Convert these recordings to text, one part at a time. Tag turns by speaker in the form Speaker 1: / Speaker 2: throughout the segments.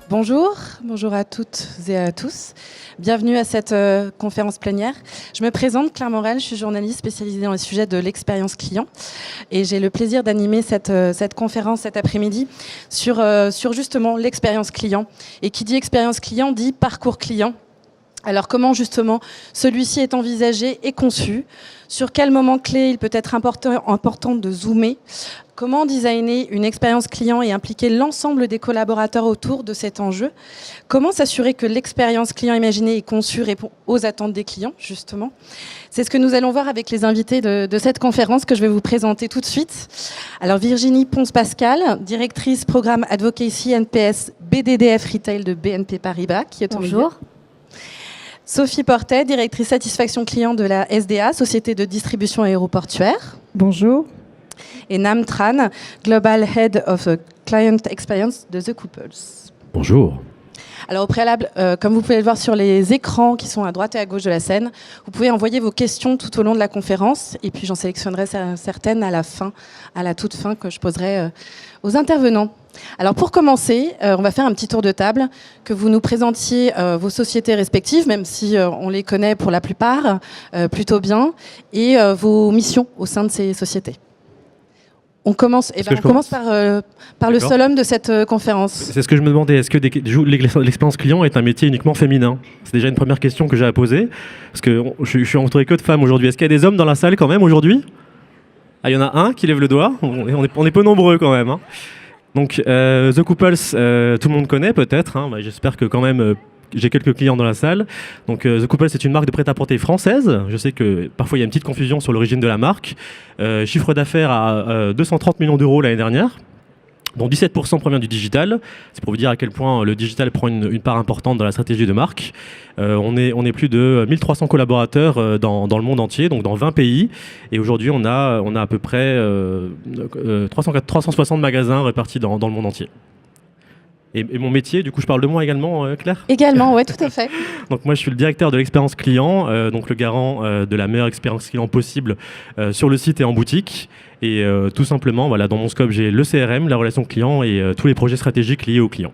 Speaker 1: Bonjour à toutes et à tous. Bienvenue à cette conférence plénière. Je me présente, Claire Morel, je suis journaliste spécialisée dans les sujets de l'expérience client et j'ai le plaisir d'animer cette conférence cet après-midi sur justement l'expérience client. Et qui dit expérience client dit parcours client. Alors comment justement celui-ci est envisagé et conçu? Sur quel moment clé il peut être important de zoomer? Comment designer une expérience client et impliquer l'ensemble des collaborateurs autour de cet enjeu? Comment s'assurer que l'expérience client imaginée et conçue répond aux attentes des clients, justement? C'est ce que nous allons voir avec les invités de cette conférence que je vais vous présenter tout de suite. Alors Virginie Ponce-Pascal, directrice programme Advocacy NPS BDDF Retail de BNP Paribas, qui est au milieu.
Speaker 2: Bonjour.
Speaker 1: Sophie Portet, directrice satisfaction client de la SDA, Société de distribution aéroportuaire.
Speaker 3: Bonjour.
Speaker 1: Et Nam Tran, Global Head of Client Experience de The Couples.
Speaker 4: Bonjour.
Speaker 1: Alors au préalable, comme vous pouvez le voir sur les écrans qui sont à droite et à gauche de la scène, vous pouvez envoyer vos questions tout au long de la conférence et puis j'en sélectionnerai certaines à la toute fin que je poserai aux intervenants. Alors pour commencer, on va faire un petit tour de table, que vous nous présentiez vos sociétés respectives, même si on les connaît pour la plupart plutôt bien, et vos missions au sein de ces sociétés. On commence par le seul homme de cette conférence.
Speaker 4: C'est ce que je me demandais. Est-ce que l'expérience client est un métier uniquement féminin? C'est déjà une première question que j'ai à poser. Parce que je suis entouré que de femmes aujourd'hui. Est-ce qu'il y a des hommes dans la salle quand même aujourd'hui? Ah, il y en a un qui lève le doigt. On est peu nombreux quand même. Hein. Donc, The Couples, tout le monde connaît peut-être. Hein. J'espère que quand même... j'ai quelques clients dans la salle. Donc, The Couple, c'est une marque de prêt-à-porter française. Je sais que parfois, il y a une petite confusion sur l'origine de la marque. Chiffre d'affaires à 230 millions d'euros l'année dernière, dont 17% provient du digital. C'est pour vous dire à quel point le digital prend une part importante dans la stratégie de marque. On est plus de 1300 collaborateurs dans le monde entier, donc dans 20 pays. Et aujourd'hui, on a à peu près 360 magasins répartis dans le monde entier. Et mon métier, du coup, je parle de moi également, Claire ?
Speaker 1: Également, oui, tout à fait.
Speaker 4: Donc moi, je suis le directeur de l'expérience client, donc le garant de la meilleure expérience client possible sur le site et en boutique. Et tout simplement, voilà, dans mon scope, j'ai le CRM, la relation client et tous les projets stratégiques liés aux clients.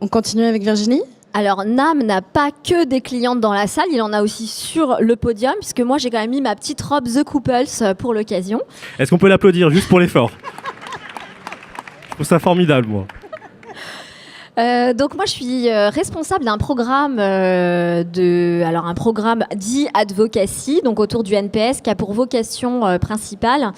Speaker 1: On continue avec Virginie ?
Speaker 2: Alors Nam n'a pas que des clientes dans la salle, il en a aussi sur le podium, puisque moi j'ai quand même mis ma petite robe The Couples pour l'occasion.
Speaker 4: Est-ce qu'on peut l'applaudir juste pour l'effort ? Je trouve ça formidable, moi.
Speaker 2: Donc moi je suis responsable d'un programme un programme dit Advocacy, donc autour du NPS, qui a pour vocation principale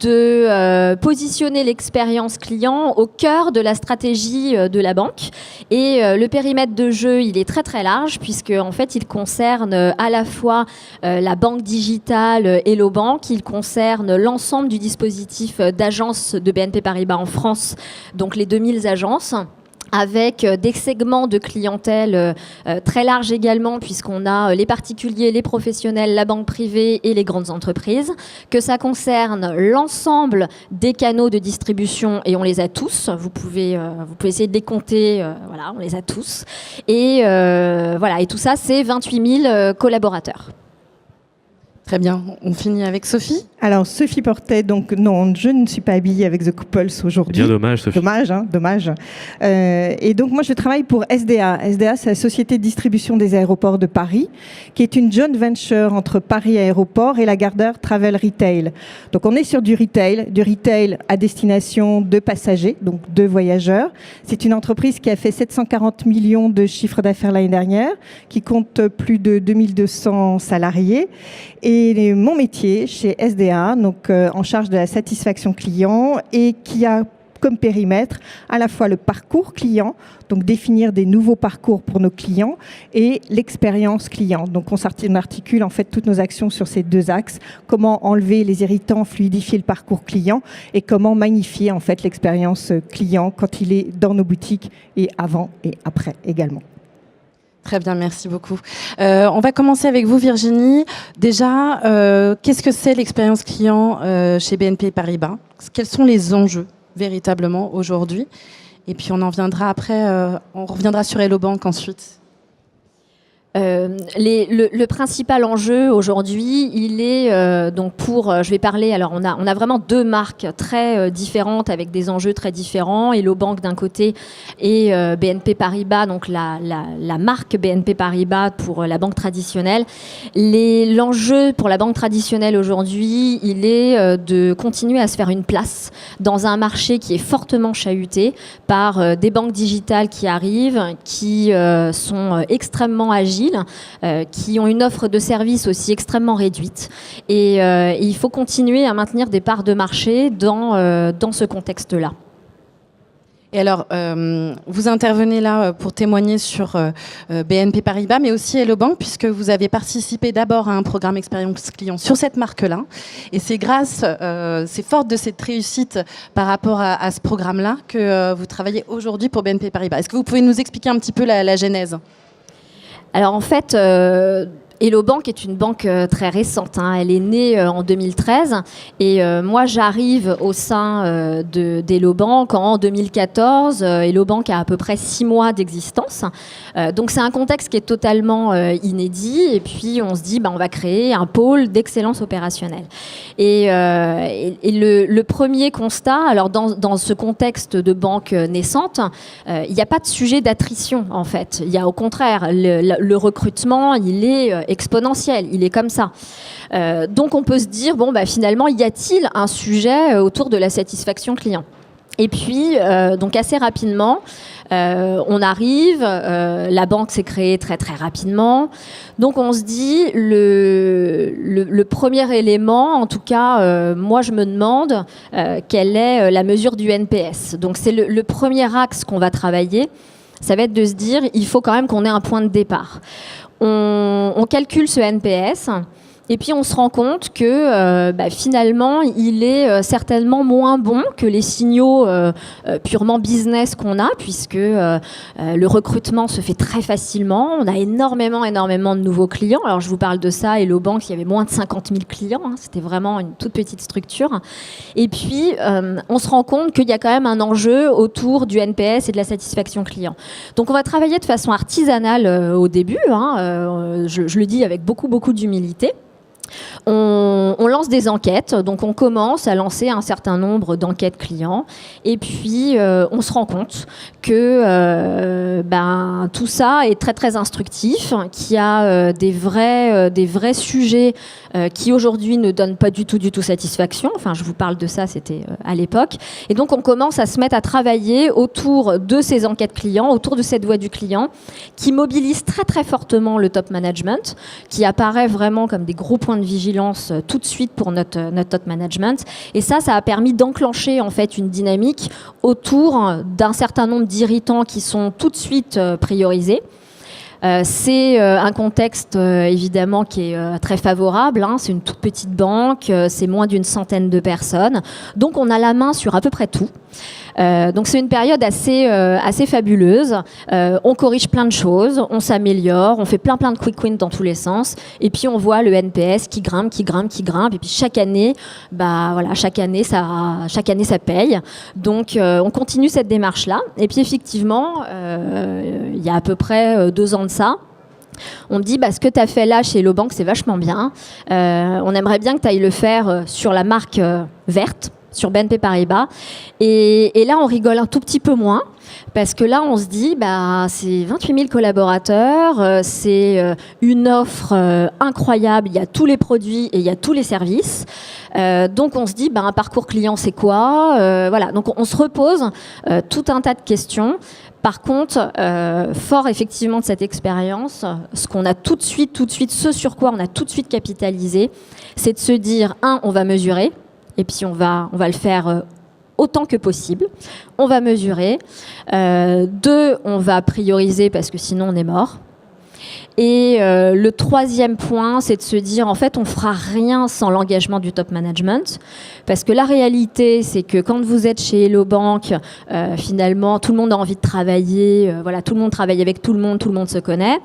Speaker 2: de positionner l'expérience client au cœur de la stratégie de la banque. Et le périmètre de jeu, il est très très large, puisque en fait il concerne à la fois la banque digitale Hello Bank, il concerne l'ensemble du dispositif d'agences de BNP Paribas en France, donc les 2000 agences, avec des segments de clientèle très larges également, puisqu'on a les particuliers, les professionnels, la banque privée et les grandes entreprises, que ça concerne l'ensemble des canaux de distribution, et on les a tous. Vous pouvez essayer de les compter, voilà, on les a tous. Et voilà, et tout ça, c'est 28 000 collaborateurs.
Speaker 1: Très bien, on finit avec Sophie.
Speaker 3: Alors, Sophie Portet, donc non, je ne suis pas habillée avec The Couples aujourd'hui.
Speaker 4: Bien dommage, Sophie.
Speaker 3: Dommage, hein, dommage. Et donc, moi, je travaille pour SDA. SDA, c'est la Société de distribution des aéroports de Paris, qui est une joint venture entre Paris Aéroport et Lagardère Travel Retail. Donc, on est sur du retail à destination de passagers, donc de voyageurs. C'est une entreprise qui a fait 740 millions de chiffre d'affaires l'année dernière, qui compte plus de 2200 salariés. Et mon métier chez SDA, donc en charge de la satisfaction client, et qui a comme périmètre à la fois le parcours client, donc définir des nouveaux parcours pour nos clients, et l'expérience client. Donc on articule en fait toutes nos actions sur ces deux axes: comment enlever les irritants, fluidifier le parcours client, et comment magnifier en fait l'expérience client quand il est dans nos boutiques, et avant et après également.
Speaker 1: Très bien, merci beaucoup. On va commencer avec vous, Virginie. Déjà, qu'est-ce que c'est l'expérience client chez BNP Paribas? Quels sont les enjeux véritablement aujourd'hui? Et puis on en viendra après, on reviendra sur Hello Bank ensuite.
Speaker 2: Le principal enjeu aujourd'hui, il est donc je vais parler. Alors on a vraiment deux marques très différentes avec des enjeux très différents. Hello Bank d'un côté et BNP Paribas, donc la marque BNP Paribas pour la banque traditionnelle. L'enjeu pour la banque traditionnelle aujourd'hui, il est de continuer à se faire une place dans un marché qui est fortement chahuté par des banques digitales qui arrivent, qui sont extrêmement agiles, qui ont une offre de services aussi extrêmement réduite. Et il faut continuer à maintenir des parts de marché dans ce contexte-là.
Speaker 1: Et alors, vous intervenez là pour témoigner sur BNP Paribas, mais aussi Hello Bank, puisque vous avez participé d'abord à un programme expérience client sur cette marque-là. Et c'est c'est fort de cette réussite par rapport à ce programme-là que vous travaillez aujourd'hui pour BNP Paribas. Est-ce que vous pouvez nous expliquer un petit peu la genèse ?
Speaker 2: Alors en fait, Hello Bank est une banque très récente. Elle est née en 2013 et moi j'arrive au sein d'Hello Bank en 2014. Hello Bank a à peu près 6 mois d'existence. Donc c'est un contexte qui est totalement inédit et puis on se dit on va créer un pôle d'excellence opérationnelle. Et le premier constat, alors dans ce contexte de banque naissante, il n'y a pas de sujet d'attrition en fait. Il y a au contraire le recrutement, il est exponentiel, il est comme ça. Donc on peut se dire, finalement, y a-t-il un sujet autour de la satisfaction client ? Et puis, donc assez rapidement, on arrive, la banque s'est créée très très rapidement. Donc on se dit, le premier élément, en tout cas, moi je me demande quelle est la mesure du NPS. Donc c'est le premier axe qu'on va travailler. Ça va être de se dire, il faut quand même qu'on ait un point de départ. On calcule ce NPS et puis on se rend compte que finalement il est certainement moins bon que les signaux purement business qu'on a, puisque le recrutement se fait très facilement. On a énormément de nouveaux clients. Alors je vous parle de ça, Hello Bank, il y avait moins de 50 000 clients, c'était vraiment une toute petite structure. Et puis on se rend compte qu'il y a quand même un enjeu autour du NPS et de la satisfaction client. Donc on va travailler de façon artisanale au début, je le dis avec beaucoup d'humilité. On lance des enquêtes, donc on commence à lancer un certain nombre d'enquêtes clients et puis on se rend compte que tout ça est très très instructif, qu'il y a des vrais sujets qui aujourd'hui ne donnent pas du tout satisfaction. Enfin, je vous parle de ça, c'était à l'époque. Et donc on commence à se mettre à travailler autour de ces enquêtes clients, autour de cette voix du client, qui mobilise très très fortement le top management, qui apparaît vraiment comme des gros points de vigilance tout de suite pour notre top management. Et ça a permis d'enclencher en fait une dynamique autour d'un certain nombre d'irritants qui sont tout de suite priorisés. C'est un contexte évidemment qui est très favorable, c'est une toute petite banque, c'est moins d'une centaine de personnes, donc on a la main sur à peu près tout. Donc c'est une période assez fabuleuse. On corrige plein de choses, on s'améliore, on fait plein de quick wins dans tous les sens, et puis on voit le NPS qui grimpe, et puis chaque année ça paye. Donc on continue cette démarche-là, et puis effectivement, il y a à peu près 2 ans de ça, on me dit ce que tu as fait là chez Hello Bank, c'est vachement bien. On aimerait bien que tu ailles le faire sur la marque verte, sur BNP Paribas. Et là, on rigole un tout petit peu moins, parce que là, on se dit, c'est 28 000 collaborateurs, c'est une offre incroyable, il y a tous les produits et il y a tous les services. Donc, on se dit, un parcours client, c'est quoi ? Voilà. Donc, on se repose tout un tas de questions. Par contre, fort effectivement de cette expérience, ce qu'on a tout de suite, ce sur quoi on a tout de suite capitalisé, c'est de se dire, on va mesurer, et puis on va le faire autant que possible. On va mesurer. 2, on va prioriser parce que sinon on est mort. Et le 3e point, c'est de se dire, en fait, on fera rien sans l'engagement du top management. Parce que la réalité, c'est que quand vous êtes chez Hello Bank, finalement, tout le monde a envie de travailler. Tout le monde travaille avec tout le monde se connaît.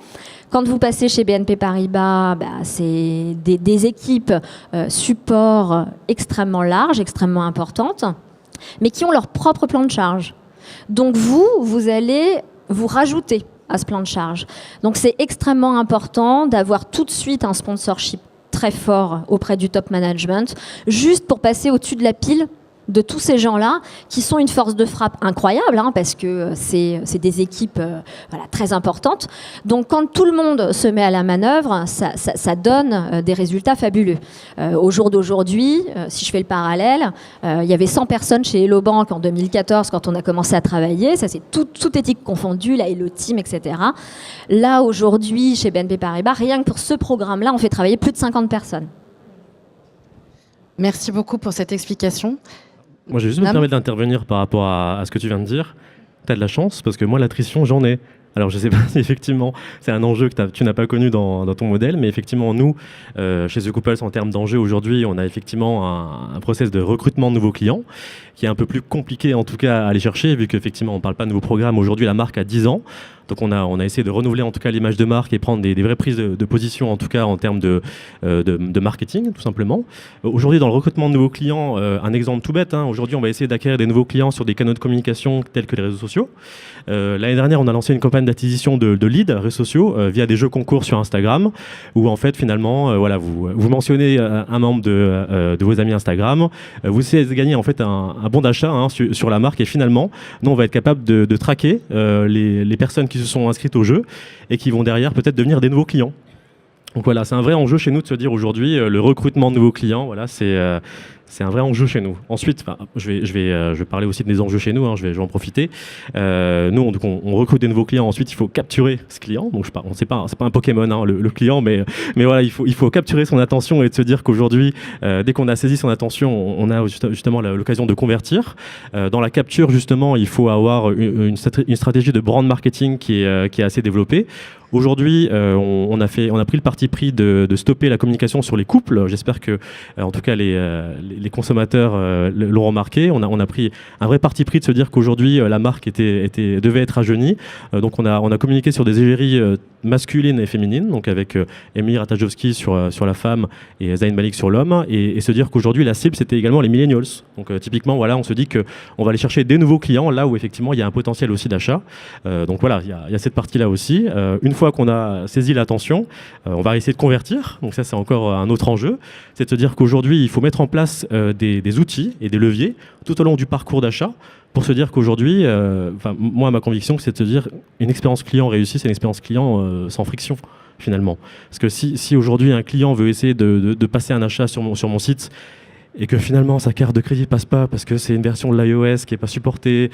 Speaker 2: Quand vous passez chez BNP Paribas, c'est des équipes support extrêmement larges, extrêmement importantes, mais qui ont leur propre plan de charge. Donc vous allez vous rajouter à ce plan de charge. Donc c'est extrêmement important d'avoir tout de suite un sponsorship très fort auprès du top management, juste pour passer au-dessus de la pile de tous ces gens-là, qui sont une force de frappe incroyable, parce que c'est des équipes très importantes. Donc quand tout le monde se met à la manœuvre, ça donne des résultats fabuleux. Au jour d'aujourd'hui, si je fais le parallèle, il y avait 100 personnes chez Hello Bank en 2014 quand on a commencé à travailler. Ça, c'est toute éthique confondue, la Hello Team, etc. Là, aujourd'hui, chez BNP Paribas, rien que pour ce programme-là, on fait travailler plus de 50 personnes.
Speaker 1: Merci beaucoup pour cette explication.
Speaker 4: Moi, je vais juste me permettre d'intervenir par rapport à ce que tu viens de dire. Tu as de la chance, parce que moi, l'attrition, j'en ai. Alors, je ne sais pas si effectivement c'est un enjeu que tu n'as pas connu dans ton modèle, mais effectivement, nous, chez The Couples, en termes d'enjeux, aujourd'hui, on a effectivement un process de recrutement de nouveaux clients qui est un peu plus compliqué, en tout cas, à aller chercher, vu qu'effectivement, on ne parle pas de nouveaux programmes. Aujourd'hui, la marque a 10 ans. Donc on a essayé de renouveler en tout cas l'image de marque et prendre des vraies prises de position en tout cas en termes de marketing tout simplement. Aujourd'hui dans le recrutement de nouveaux clients, un exemple tout bête, aujourd'hui on va essayer d'acquérir des nouveaux clients sur des canaux de communication tels que les réseaux sociaux. L'année dernière on a lancé une campagne d'acquisition de leads réseaux sociaux via des jeux concours sur Instagram où en fait finalement vous mentionnez un membre de vos amis Instagram, vous essayez de gagner en fait un bon d'achat sur la marque et finalement nous on va être capable de traquer les personnes qui se sont inscrites au jeu et qui vont derrière peut-être devenir des nouveaux clients. Donc voilà, c'est un vrai enjeu chez nous de se dire aujourd'hui le recrutement de nouveaux clients, voilà, c'est un vrai enjeu chez nous. Ensuite, je vais parler aussi de des enjeux chez nous, je vais en profiter. Nous, on recrute des nouveaux clients. Ensuite, il faut capturer ce client. Donc, c'est pas un Pokémon, le client, mais voilà, il faut capturer son attention et de se dire qu'aujourd'hui, dès qu'on a saisi son attention, on a justement l'occasion de convertir. Dans la capture, justement, il faut avoir une stratégie de brand marketing qui est assez développée. Aujourd'hui, on a pris le parti pris de stopper la communication sur les couples. J'espère que, en tout cas, les consommateurs l'ont remarqué. On a pris un vrai parti pris de se dire qu'aujourd'hui, la marque devait être rajeunie. Donc, on a communiqué sur des égéries masculines et féminines, donc avec Emily Ratajkowski sur la femme et Zayn Malik sur l'homme, et se dire qu'aujourd'hui, la cible, c'était également les millennials. Donc, typiquement, voilà, on se dit qu'on va aller chercher des nouveaux clients, là où, effectivement, il y a un potentiel aussi d'achat. Donc, voilà, il y a cette partie-là aussi. Une fois qu'on a saisi l'attention, on va essayer de convertir. Donc ça, c'est encore un autre enjeu. C'est de se dire qu'aujourd'hui, il faut mettre en place des outils et des leviers tout au long du parcours d'achat pour se dire qu'aujourd'hui, moi, ma conviction, c'est de se dire une expérience client réussie, c'est une expérience client sans friction, finalement. Parce que si aujourd'hui, un client veut essayer de passer un achat sur mon site et que finalement sa carte de crédit passe pas parce que c'est une version de l'iOS qui est pas supportée,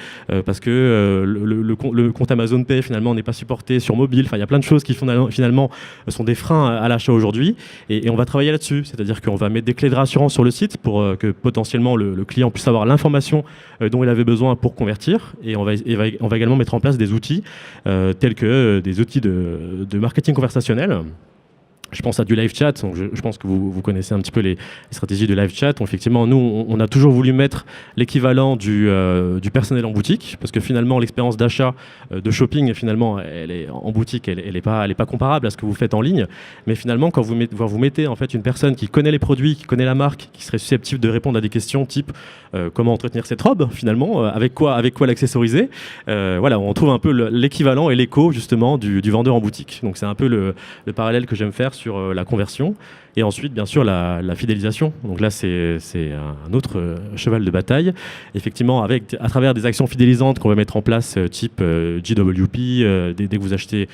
Speaker 4: parce que le compte Amazon Pay finalement n'est pas supporté sur mobile. Enfin, il y a plein de choses qui finalement sont des freins à l'achat aujourd'hui, et on va travailler là-dessus. C'est-à-dire qu'on va mettre des clés de rassurance sur le site pour que potentiellement le client puisse avoir l'information dont il avait besoin pour convertir, et on va également mettre en place des outils tels que des outils de marketing conversationnel. Je pense à du live chat, donc je pense que vous connaissez un petit peu les stratégies de live chat. Donc, effectivement, nous, on a toujours voulu mettre l'équivalent du personnel en boutique, parce que finalement, l'expérience d'achat, de shopping, finalement, elle est en boutique, elle est pas comparable à ce que vous faites en ligne. Mais finalement, quand vous mettez en fait une personne qui connaît les produits, qui connaît la marque, qui serait susceptible de répondre à des questions type comment entretenir cette robe, finalement, avec quoi l'accessoriser, voilà, on trouve un peu l'équivalent et l'écho justement du vendeur en boutique. Donc c'est un peu le parallèle que j'aime faire sur la conversion. Et ensuite, bien sûr, la fidélisation. Donc là, c'est un autre cheval de bataille. Effectivement, à travers des actions fidélisantes qu'on va mettre en place, type GWP, dès que vous achetez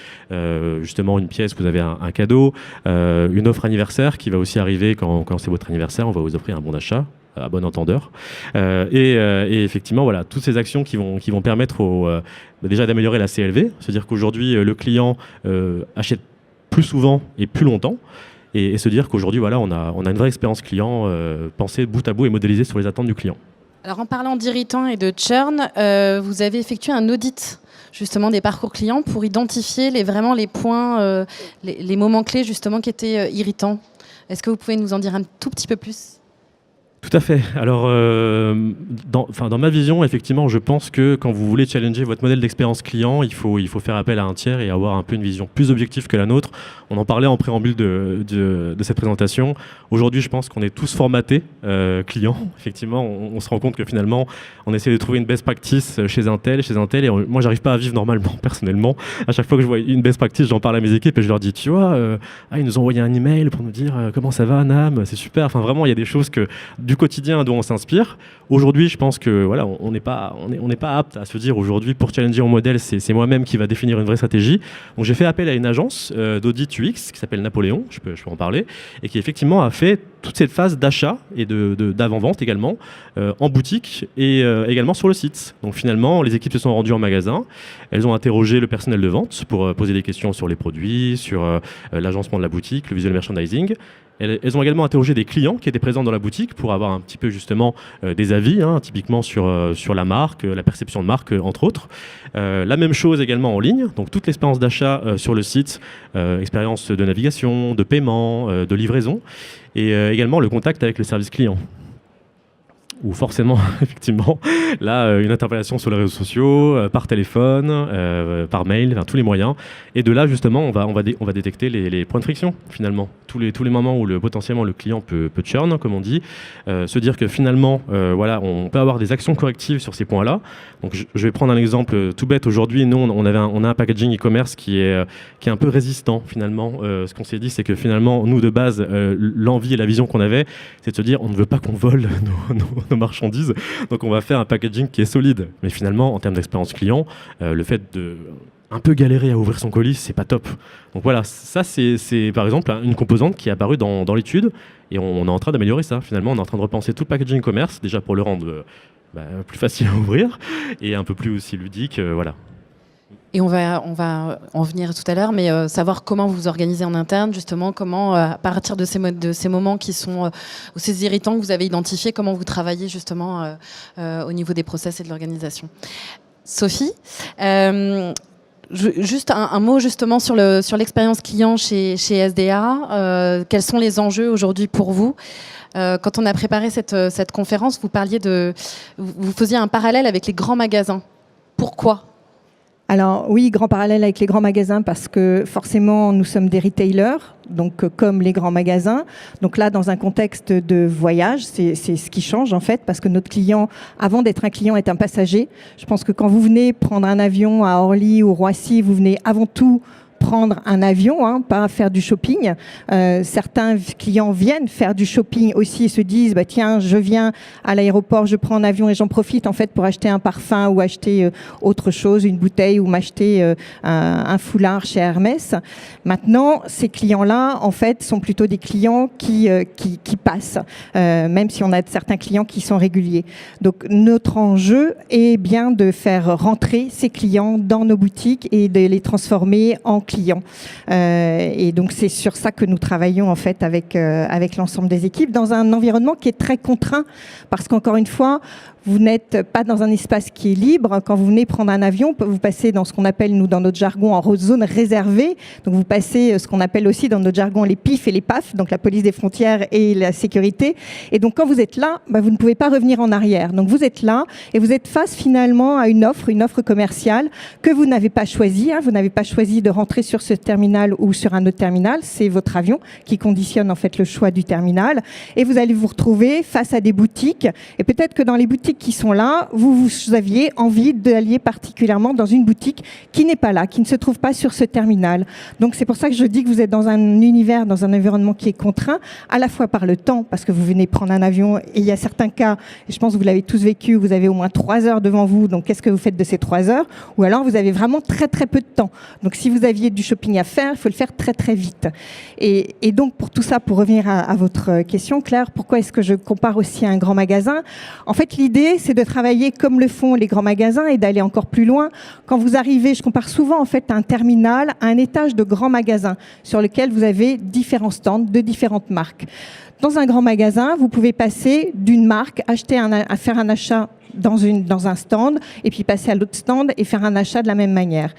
Speaker 4: justement une pièce, vous avez un cadeau, une offre anniversaire qui va aussi arriver quand c'est votre anniversaire, on va vous offrir un bon d'achat, à bon entendeur. Et effectivement, voilà, toutes ces actions qui vont permettre déjà d'améliorer la CLV, c'est-à-dire qu'aujourd'hui, le client achète plus souvent et plus longtemps, et se dire qu'aujourd'hui, voilà, on a une vraie expérience client pensée bout à bout et modélisée sur les attentes du client.
Speaker 1: Alors, en parlant d'irritants et de churn, vous avez effectué un audit justement des parcours clients pour identifier vraiment les points, les moments clés justement qui étaient irritants. Est-ce que vous pouvez nous en dire un tout petit peu plus ?
Speaker 4: Tout à fait. Alors, dans ma vision, effectivement, je pense que quand vous voulez challenger votre modèle d'expérience client, il faut faire appel à un tiers et avoir un peu une vision plus objective que la nôtre. On en parlait en préambule de cette présentation. Aujourd'hui, je pense qu'on est tous formatés clients. Effectivement, on se rend compte que finalement, on essaie de trouver une best practice chez un tel, et moi, j'arrive pas à vivre normalement, personnellement. À chaque fois que je vois une best practice, j'en parle à mes équipes et je leur dis, tu vois, ils nous ont envoyé un email pour nous dire comment ça va, Nam, c'est super. Enfin, vraiment, il y a des choses du quotidien dont on s'inspire. Aujourd'hui, je pense que voilà, on n'est pas apte à se dire aujourd'hui pour challenger mon modèle, c'est moi-même qui va définir une vraie stratégie. Donc j'ai fait appel à une agence d'audit UX qui s'appelle Napoléon, je peux en parler, et qui effectivement a fait toute cette phase d'achat et d'avant-vente également en boutique et également sur le site. Donc finalement, les équipes se sont rendues en magasin, elles ont interrogé le personnel de vente pour poser des questions sur les produits, sur l'agencement de la boutique, le visual merchandising. Elles ont également interrogé des clients qui étaient présents dans la boutique pour avoir un petit peu justement des avis, typiquement sur la marque, la perception de marque, entre autres. La même chose également en ligne, donc toute l'expérience d'achat sur le site, expérience de navigation, de paiement, de livraison, et également le contact avec le service client. Ou forcément, effectivement, là, une interpellation sur les réseaux sociaux, par téléphone, par mail, tous les moyens. Et de là, justement, on va détecter les points de friction, finalement. Tous les moments où potentiellement le client peut churn, comme on dit. Se dire que finalement, on peut avoir des actions correctives sur ces points-là. Donc, je vais prendre un exemple tout bête. Aujourd'hui, nous, on a un packaging e-commerce qui est un peu résistant, finalement. Ce qu'on s'est dit, c'est que finalement, nous, de base, l'envie et la vision qu'on avait, c'est de se dire, on ne veut pas qu'on vole nos marchandises, donc on va faire un packaging qui est solide. Mais finalement, en termes d'expérience client, le fait de un peu galérer à ouvrir son colis, c'est pas top. Donc voilà, ça c'est par exemple une composante qui est apparue dans l'étude, et on est en train d'améliorer ça. Finalement, on est en train de repenser tout le packaging commerce, déjà pour le rendre plus facile à ouvrir, et un peu plus aussi ludique, voilà.
Speaker 1: Et on va en venir tout à l'heure, mais savoir comment vous organisez en interne, justement, comment, à partir de ces moments qui sont, ou ces irritants que vous avez identifiés, comment vous travaillez justement au niveau des process et de l'organisation. Sophie, juste un mot justement sur l'expérience client chez SDA. Quels sont les enjeux aujourd'hui pour vous ? Quand on a préparé cette conférence, vous faisiez un parallèle avec les grands magasins. Pourquoi ?
Speaker 3: Alors oui, grand parallèle avec les grands magasins parce que forcément nous sommes des retailers, donc comme les grands magasins. Donc là, dans un contexte de voyage, c'est ce qui change en fait, parce que notre client, avant d'être un client, est un passager. Je pense que quand vous venez prendre un avion à Orly ou Roissy, vous venez avant tout prendre un avion, pas faire du shopping. Certains clients viennent faire du shopping aussi et se disent tiens, je viens à l'aéroport, je prends un avion et j'en profite en fait pour acheter un parfum ou acheter autre chose, une bouteille ou m'acheter un foulard chez Hermès. Maintenant, ces clients-là en fait sont plutôt des clients qui passent, même si on a certains clients qui sont réguliers. Donc notre enjeu est bien de faire rentrer ces clients dans nos boutiques et de les transformer en clients. Et donc c'est sur ça que nous travaillons en fait avec l'ensemble des équipes dans un environnement qui est très contraint parce qu'encore une fois, vous n'êtes pas dans un espace qui est libre. Quand vous venez prendre un avion, vous passez dans ce qu'on appelle, nous, dans notre jargon, en zone réservée. Donc, vous passez ce qu'on appelle aussi dans notre jargon les PIF et les PAF, donc la police des frontières et la sécurité. Et donc, quand vous êtes là, vous ne pouvez pas revenir en arrière. Donc, vous êtes là et vous êtes face finalement à une offre commerciale que vous n'avez pas choisie. Vous n'avez pas choisi de rentrer sur ce terminal ou sur un autre terminal. C'est votre avion qui conditionne en fait le choix du terminal. Et vous allez vous retrouver face à des boutiques. Et peut-être que dans les boutiques qui sont là, vous aviez envie d'aller particulièrement dans une boutique qui n'est pas là, qui ne se trouve pas sur ce terminal. Donc c'est pour ça que je dis que vous êtes dans un univers, dans un environnement qui est contraint, à la fois par le temps, parce que vous venez prendre un avion, et il y a certains cas, et je pense que vous l'avez tous vécu, vous avez au moins 3 heures devant vous, donc qu'est-ce que vous faites de ces 3 heures? Ou alors vous avez vraiment très très peu de temps. Donc si vous aviez du shopping à faire, il faut le faire très très vite. Et donc pour tout ça, pour revenir à votre question, Claire, pourquoi est-ce que je compare aussi à un grand magasin? En fait, l'idée, c'est de travailler comme le font les grands magasins et d'aller encore plus loin. Quand vous arrivez, je compare souvent en fait un terminal à un étage de grand magasin sur lequel vous avez différents stands de différentes marques. Dans un grand magasin, vous pouvez passer d'une marque, faire un achat dans un stand et puis passer à l'autre stand et faire un achat de la même manière.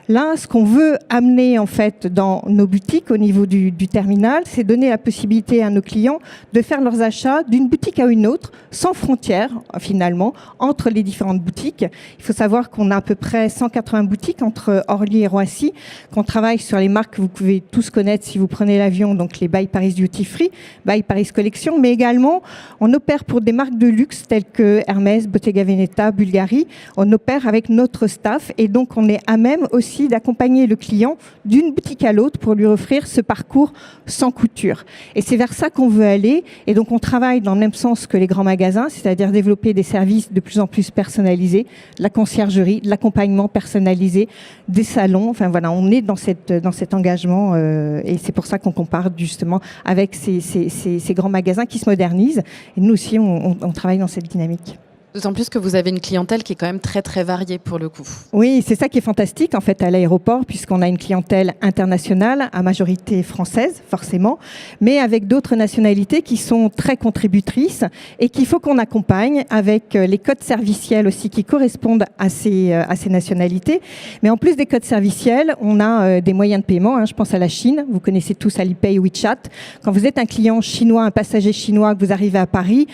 Speaker 3: Là, ce qu'on veut amener en fait dans nos boutiques au niveau du terminal, c'est donner la possibilité à nos clients de faire leurs achats d'une boutique à une autre, sans frontières finalement, entre les différentes boutiques. Il faut savoir qu'on a à peu près 180 boutiques entre Orly et Roissy, qu'on travaille sur les marques que vous pouvez tous connaître si vous prenez l'avion, donc les By Paris Duty Free, By Paris Collection, mais également on opère pour des marques de luxe telles que Hermès, Bottega Veneta, Bulgari. On opère avec notre staff et donc on est à même aussi d'accompagner le client d'une boutique à l'autre pour lui offrir ce parcours sans couture. Et c'est vers ça qu'on veut aller. Et donc on travaille dans le même sens que les grands magasins, c'est-à-dire développer des services de plus en plus personnalisés, de la conciergerie, de l'accompagnement personnalisé, des salons. Enfin voilà, on est dans cet engagement et c'est pour ça qu'on compare justement avec ces grands magasins qui se modernisent. Et nous aussi, on travaille dans cette dynamique.
Speaker 1: D'autant plus que vous avez une clientèle qui est quand même très très variée pour le coup.
Speaker 3: Oui, c'est ça qui est fantastique en fait à l'aéroport, puisqu'on a une clientèle internationale, à majorité française forcément, mais avec d'autres nationalités qui sont très contributrices et qu'il faut qu'on accompagne avec les codes serviciels aussi qui correspondent à ces nationalités. Mais en plus des codes serviciels, on a des moyens de paiement. Je pense à la Chine, vous connaissez tous Alipay, WeChat. Quand vous êtes un client chinois, un passager chinois, que vous arrivez à Paris,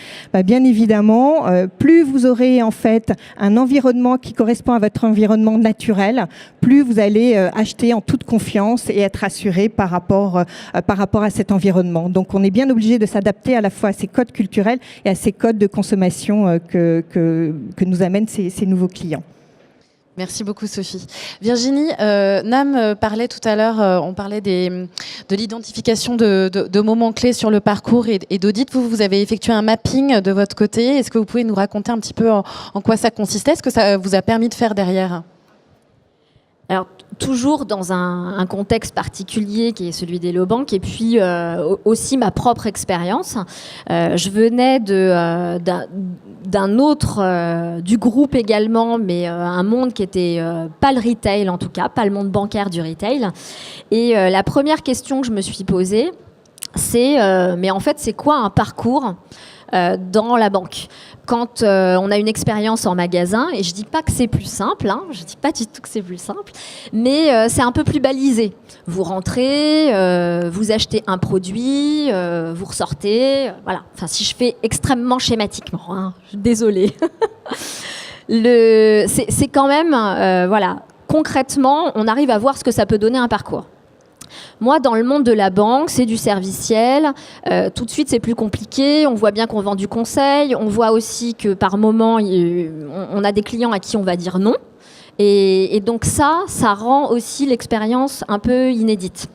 Speaker 3: bien évidemment, plus vous aurez en fait un environnement qui correspond à votre environnement naturel, plus vous allez acheter en toute confiance et être assuré par rapport à cet environnement. Donc on est bien obligé de s'adapter à la fois à ces codes culturels et à ces codes de consommation que nous amènent ces nouveaux clients.
Speaker 1: Merci beaucoup Sophie. Virginie, Nam parlait tout à l'heure, on parlait de l'identification de moments clés sur le parcours et d'audit. Vous avez effectué un mapping de votre côté. Est-ce que vous pouvez nous raconter un petit peu en quoi ça consistait? Est-ce que ça vous a permis de faire derrière?
Speaker 2: Alors, toujours dans un contexte particulier qui est celui d'Hello Bank et puis aussi ma propre expérience. Je venais d'un autre, du groupe également, mais un monde qui était pas le retail en tout cas, pas le monde bancaire du retail. Et la première question que je me suis posée, c'est mais en fait, c'est quoi un parcours dans la banque? Quand on a une expérience en magasin, et je dis pas que c'est plus simple, je dis pas du tout que c'est plus simple, mais c'est un peu plus balisé. Vous rentrez, vous achetez un produit, vous ressortez, voilà. Enfin, si je fais extrêmement schématiquement, désolée. C'est quand même, voilà, concrètement, on arrive à voir ce que ça peut donner un parcours. Moi, dans le monde de la banque, c'est du serviciel. Tout de suite, c'est plus compliqué. On voit bien qu'on vend du conseil. On voit aussi que par moment, on a des clients à qui on va dire non. Et donc ça rend aussi l'expérience un peu inédite.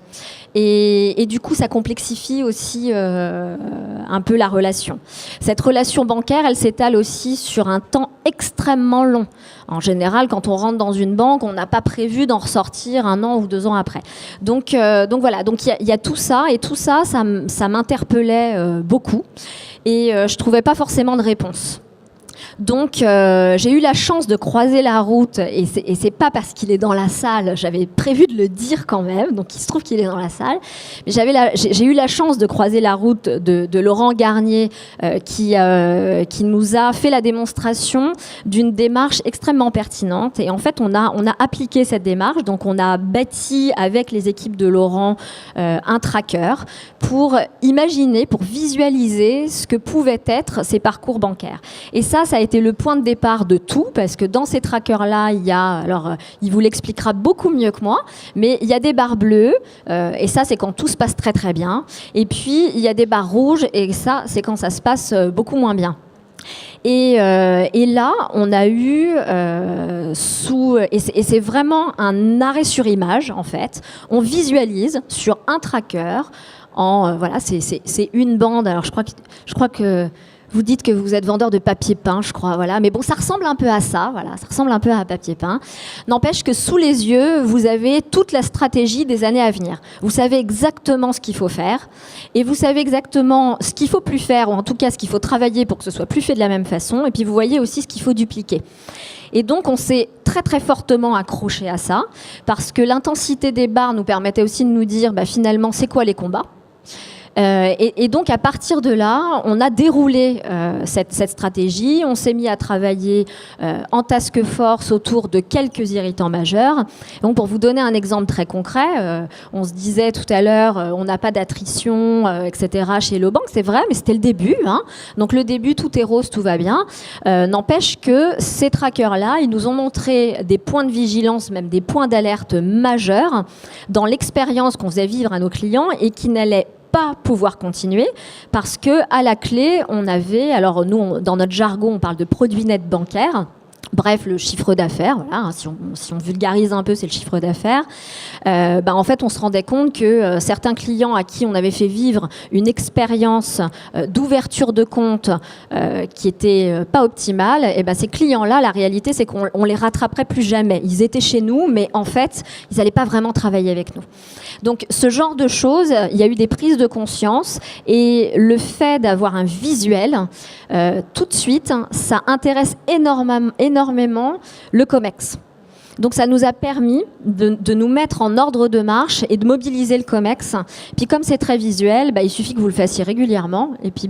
Speaker 2: Et du coup, ça complexifie aussi un peu la relation. Cette relation bancaire, elle s'étale aussi sur un temps extrêmement long. En général, quand on rentre dans une banque, on n'a pas prévu d'en ressortir 1 an ou 2 ans après. Donc voilà, donc il y a tout ça, et tout ça, ça m'interpellait beaucoup. Et je trouvais pas forcément de réponse. Donc j'ai eu la chance de croiser la route, et c'est pas parce qu'il est dans la salle, j'avais prévu de le dire quand même, donc il se trouve qu'il est dans la salle, mais j'ai eu la chance de croiser la route de Laurent Garnier qui nous a fait la démonstration d'une démarche extrêmement pertinente. Et en fait on a appliqué cette démarche, donc on a bâti avec les équipes de Laurent un tracker pour imaginer, pour visualiser ce que pouvaient être ces parcours bancaires. Et ça a été le point de départ de tout, parce que dans ces trackers-là, il y a, alors il vous l'expliquera beaucoup mieux que moi, mais il y a des barres bleues, et ça c'est quand tout se passe très très bien, et puis il y a des barres rouges, et ça c'est quand ça se passe beaucoup moins bien. Et là, on a eu et c'est vraiment un arrêt sur image en fait. On visualise sur un tracker voilà, c'est une bande. Alors je crois que vous dites que vous êtes vendeur de papier peint, je crois, voilà. Mais bon, ça ressemble un peu à ça, voilà. Ça ressemble un peu à papier peint. N'empêche que sous les yeux, vous avez toute la stratégie des années à venir. Vous savez exactement ce qu'il faut faire, et vous savez exactement ce qu'il faut plus faire, ou en tout cas ce qu'il faut travailler pour que ce soit plus fait de la même façon. Et puis vous voyez aussi ce qu'il faut dupliquer. Et donc on s'est très très fortement accroché à ça, parce que l'intensité des barres nous permettait aussi de nous dire, finalement, c'est quoi les combats ? Et donc, à partir de là, on a déroulé cette stratégie. On s'est mis à travailler en task force autour de quelques irritants majeurs. Donc, pour vous donner un exemple très concret, on se disait tout à l'heure, on n'a pas d'attrition, etc. chez Hello Bank. C'est vrai, mais c'était le début. Donc, le début, tout est rose, tout va bien. N'empêche que ces trackers-là, ils nous ont montré des points de vigilance, même des points d'alerte majeurs dans l'expérience qu'on faisait vivre à nos clients et qui n'allaient pas pouvoir continuer parce que à la clé, on avait, alors nous, dans notre jargon, on parle de produit net bancaire. Bref, le chiffre d'affaires, voilà, si on vulgarise un peu, c'est le chiffre d'affaires. En fait, on se rendait compte que certains clients à qui on avait fait vivre une expérience d'ouverture de compte qui était pas optimale, et ces clients-là, la réalité, c'est qu'on les rattraperait plus jamais. Ils étaient chez nous, mais en fait, ils n'allaient pas vraiment travailler avec nous. Donc, ce genre de choses, il y a eu des prises de conscience et le fait d'avoir un visuel, tout de suite, ça intéresse énormément le COMEX. Donc ça nous a permis de nous mettre en ordre de marche et de mobiliser le COMEX. Puis comme c'est très visuel, il suffit que vous le fassiez régulièrement et puis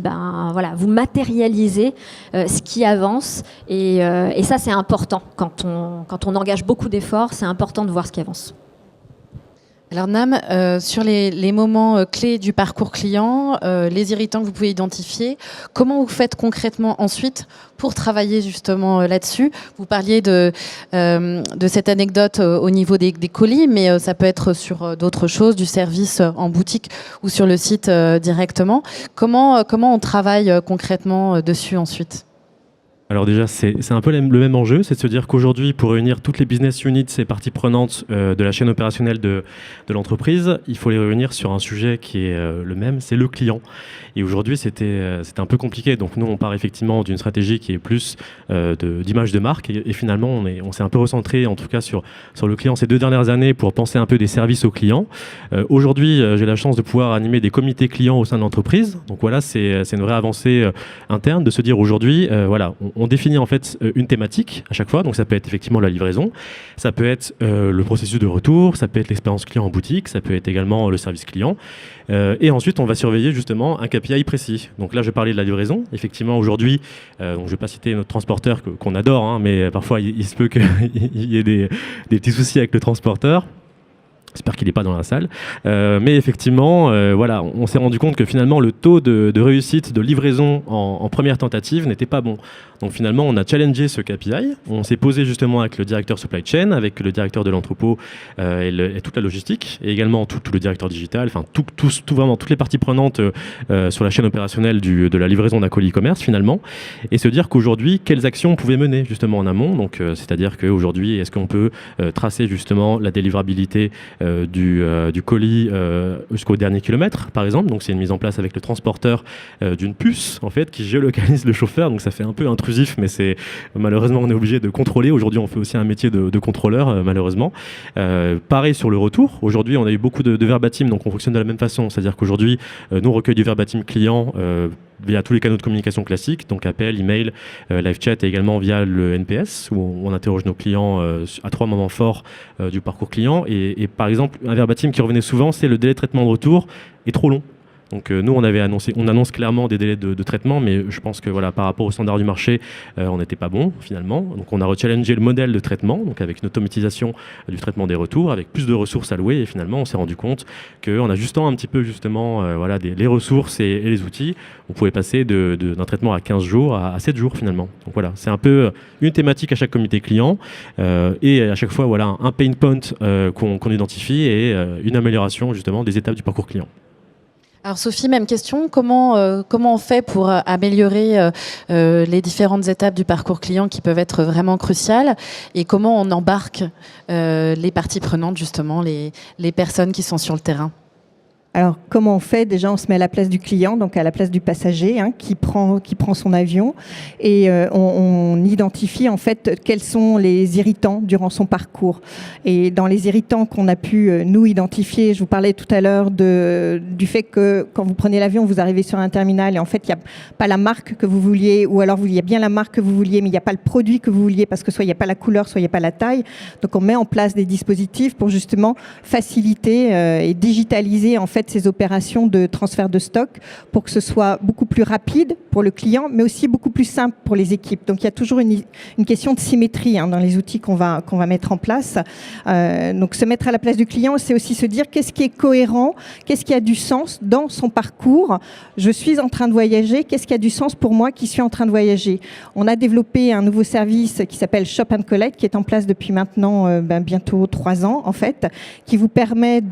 Speaker 2: voilà, vous matérialisez ce qui avance et ça c'est important quand on engage beaucoup d'efforts, c'est important de voir ce qui avance.
Speaker 1: Alors Nam, sur les moments clés du parcours client, les irritants que vous pouvez identifier, comment vous faites concrètement ensuite pour travailler justement là-dessus? Vous parliez de cette anecdote au niveau des colis, mais ça peut être sur d'autres choses, du service en boutique ou sur le site directement. Comment on travaille concrètement dessus ensuite?
Speaker 4: Alors déjà, c'est un peu le même enjeu, c'est de se dire qu'aujourd'hui, pour réunir toutes les business units et parties prenantes de la chaîne opérationnelle de l'entreprise, il faut les réunir sur un sujet qui est le même, c'est le client. Et aujourd'hui, c'était un peu compliqué. Donc nous, on part effectivement d'une stratégie qui est plus d'image de marque. Et finalement, on s'est un peu recentré, en tout cas, sur le client ces 2 dernières années pour penser un peu des services aux clients. Aujourd'hui, j'ai la chance de pouvoir animer des comités clients au sein de l'entreprise. Donc voilà, c'est une vraie avancée interne de se dire aujourd'hui, voilà, on définit en fait une thématique à chaque fois. Donc ça peut être effectivement la livraison, ça peut être le processus de retour, ça peut être l'expérience client en boutique, ça peut être également le service client. Et ensuite, on va surveiller justement un KPI précis. Donc là, je parlais de la livraison. Effectivement, aujourd'hui, donc je ne vais pas citer notre transporteur qu'on adore, mais parfois, il se peut qu'il y ait des petits soucis avec le transporteur. J'espère qu'il n'est pas dans la salle. Mais effectivement, voilà, on s'est rendu compte que finalement, le taux de réussite de livraison en première tentative n'était pas bon. Donc finalement, on a challengé ce KPI. On s'est posé justement avec le directeur supply chain, avec le directeur de l'entrepôt et toute la logistique, et également tout le directeur digital, enfin vraiment toutes les parties prenantes sur la chaîne opérationnelle de la livraison d'un colis e-commerce finalement, et se dire qu'aujourd'hui, quelles actions on pouvait mener justement en amont. Donc c'est-à-dire qu'aujourd'hui, est-ce qu'on peut tracer justement la délivrabilité du colis jusqu'au dernier kilomètre, par exemple. Donc c'est une mise en place avec le transporteur d'une puce en fait qui géolocalise le chauffeur. Donc ça fait un peu intrusif, mais malheureusement on est obligé de contrôler. Aujourd'hui on fait aussi un métier de contrôleur malheureusement. Pareil sur le retour. Aujourd'hui on a eu beaucoup de verbatim, donc on fonctionne de la même façon. C'est-à-dire qu'aujourd'hui nous on recueille du verbatim client via tous les canaux de communication classiques, donc appel, email, live chat et également via le NPS où on interroge nos clients à 3 moments forts du parcours client. Et par exemple, un verbatim qui revenait souvent, c'est le délai de traitement de retour est trop long. Donc nous, on annonce clairement des délais de traitement, mais je pense que voilà, par rapport aux standards du marché, on n'était pas bon finalement. Donc on a rechallengé le modèle de traitement, donc avec une automatisation du traitement des retours, avec plus de ressources allouées, et finalement on s'est rendu compte qu'en ajustant un petit peu justement les ressources et les outils, on pouvait passer d'un traitement à 15 jours à 7 jours finalement. Donc voilà, c'est un peu une thématique à chaque comité client et à chaque fois voilà, un pain point qu'on identifie et une amélioration justement des étapes du parcours client.
Speaker 1: Alors Sophie, même question, comment on fait pour améliorer les différentes étapes du parcours client qui peuvent être vraiment cruciales et comment on embarque les parties prenantes, justement, les personnes qui sont sur le terrain?
Speaker 3: Alors, comment on fait? Déjà, on se met à la place du client, donc à la place du passager qui prend son avion, et on identifie en fait quels sont les irritants durant son parcours. Et dans les irritants qu'on a pu nous identifier, je vous parlais tout à l'heure du fait que quand vous prenez l'avion, vous arrivez sur un terminal et en fait, il n'y a pas la marque que vous vouliez, ou alors il y a bien la marque que vous vouliez, mais il n'y a pas le produit que vous vouliez parce que soit il n'y a pas la couleur, soit il n'y a pas la taille. Donc, on met en place des dispositifs pour justement faciliter et digitaliser en fait fait ces opérations de transfert de stock pour que ce soit beaucoup plus rapide pour le client, mais aussi beaucoup plus simple pour les équipes. Donc il y a toujours une question de symétrie dans les outils qu'on va mettre en place. Donc se mettre à la place du client, c'est aussi se dire qu'est-ce qui est cohérent, qu'est-ce qui a du sens dans son parcours. Je suis en train de voyager, qu'est-ce qui a du sens pour moi qui suis en train de voyager. On a développé un nouveau service qui s'appelle Shop and Collect, qui est en place depuis maintenant bientôt 3 ans en fait, qui permet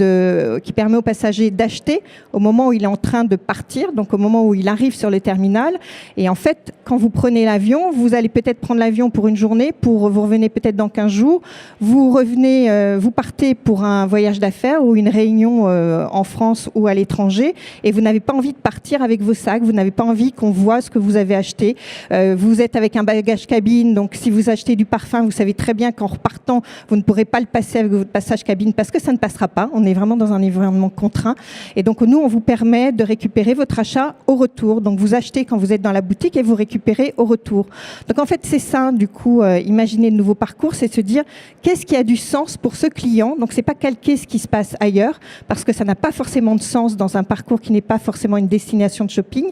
Speaker 3: aux passagers d'acheter au moment où il est en train de partir, donc au moment où il arrive sur le terminal. Et en fait, quand vous prenez l'avion, vous allez peut-être prendre l'avion pour une journée, vous revenez peut-être dans 15 jours, vous partez pour un voyage d'affaires ou une réunion en France ou à l'étranger, et vous n'avez pas envie de partir avec vos sacs, vous n'avez pas envie qu'on voit ce que vous avez acheté. Vous êtes avec un bagage cabine, donc si vous achetez du parfum, vous savez très bien qu'en repartant, vous ne pourrez pas le passer avec votre passage cabine parce que ça ne passera pas. On est vraiment dans un environnement contraint. Et donc, nous, on vous permet de récupérer votre achat au retour. Donc, vous achetez quand vous êtes dans la boutique et vous récupérez au retour. Donc, en fait, c'est ça, du coup, imaginer de nouveaux parcours, c'est se dire qu'est-ce qui a du sens pour ce client. Donc, c'est pas calquer ce qui se passe ailleurs parce que ça n'a pas forcément de sens dans un parcours qui n'est pas forcément une destination de shopping.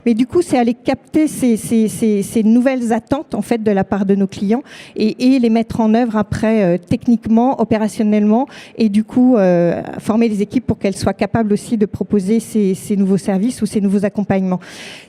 Speaker 3: Mais du coup, c'est aller capter ces nouvelles attentes, en fait, de la part de nos clients et les mettre en œuvre après, techniquement, opérationnellement, et du coup, former les équipes pour qu'elles soient capables aussi de proposer ces nouveaux services ou ces nouveaux accompagnements.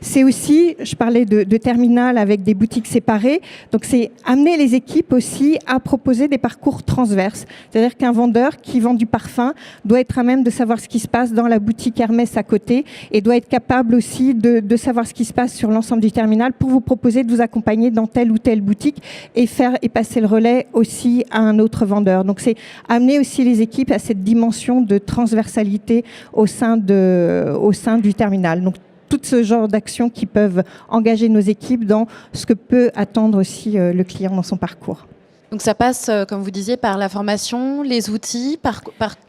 Speaker 3: C'est aussi, je parlais de terminal avec des boutiques séparées, donc c'est amener les équipes aussi à proposer des parcours transverses. C'est-à-dire qu'un vendeur qui vend du parfum doit être à même de savoir ce qui se passe dans la boutique Hermès à côté et doit être capable aussi de savoir ce qui se passe sur l'ensemble du terminal pour vous proposer de vous accompagner dans telle ou telle boutique et passer le relais aussi à un autre vendeur. Donc c'est amener aussi les équipes à cette dimension de transversalité au sein du terminal. Donc tout ce genre d'actions qui peuvent engager nos équipes dans ce que peut attendre aussi le client dans son parcours.
Speaker 1: Donc ça passe, comme vous disiez, par la formation, les outils,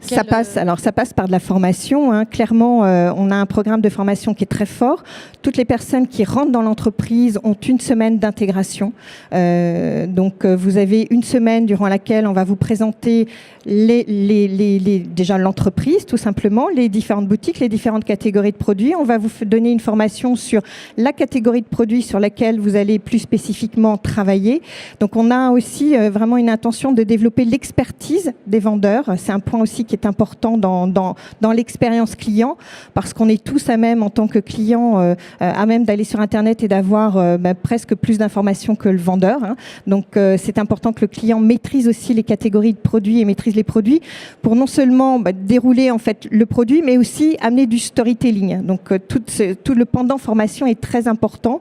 Speaker 3: ça passe par de la formation. Clairement, on a un programme de formation qui est très fort. Toutes les personnes qui rentrent dans l'entreprise ont une semaine d'intégration. Donc, vous avez une semaine durant laquelle on va vous présenter déjà l'entreprise, tout simplement, les différentes boutiques, les différentes catégories de produits. On va vous donner une formation sur la catégorie de produits sur laquelle vous allez plus spécifiquement travailler. Donc, on a aussi vraiment une intention de développer l'expertise des vendeurs. C'est un point aussi qui est important dans l'expérience client, parce qu'on est tous à même, en tant que client, à même d'aller sur Internet et d'avoir presque plus d'informations que le vendeur. Donc, c'est important que le client maîtrise aussi les catégories de produits et maîtrise les produits pour non seulement dérouler en fait le produit, mais aussi amener du storytelling. Donc, tout le pendant formation est très important.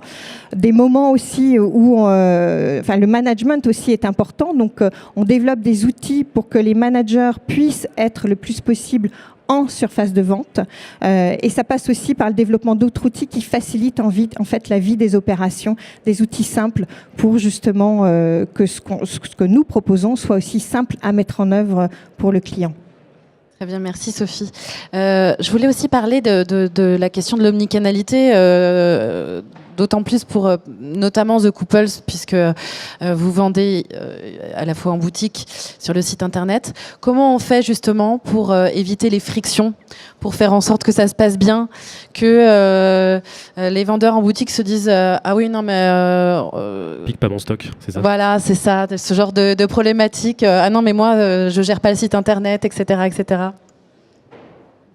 Speaker 3: Des moments aussi où le management aussi est important. Donc, on développe des outils pour que les managers puissent être le plus possible en surface de vente. Et ça passe aussi par le développement d'autres outils qui facilitent en fait la vie des opérations, des outils simples pour justement que ce que nous proposons soit aussi simple à mettre en œuvre pour le client.
Speaker 1: Très bien, merci Sophie. Je voulais aussi parler de la question de l'omnicanalité, d'autant plus pour notamment The Couples, puisque vous vendez à la fois en boutique, sur le site internet. Comment on fait justement pour éviter les frictions, pour faire en sorte que ça se passe bien, que les vendeurs en boutique se disent ah oui, non mais...
Speaker 4: Pique pas mon stock, c'est ça?
Speaker 1: Voilà, c'est ça, ce genre de problématique. Ah non mais moi, je gère pas le site internet, etc., etc.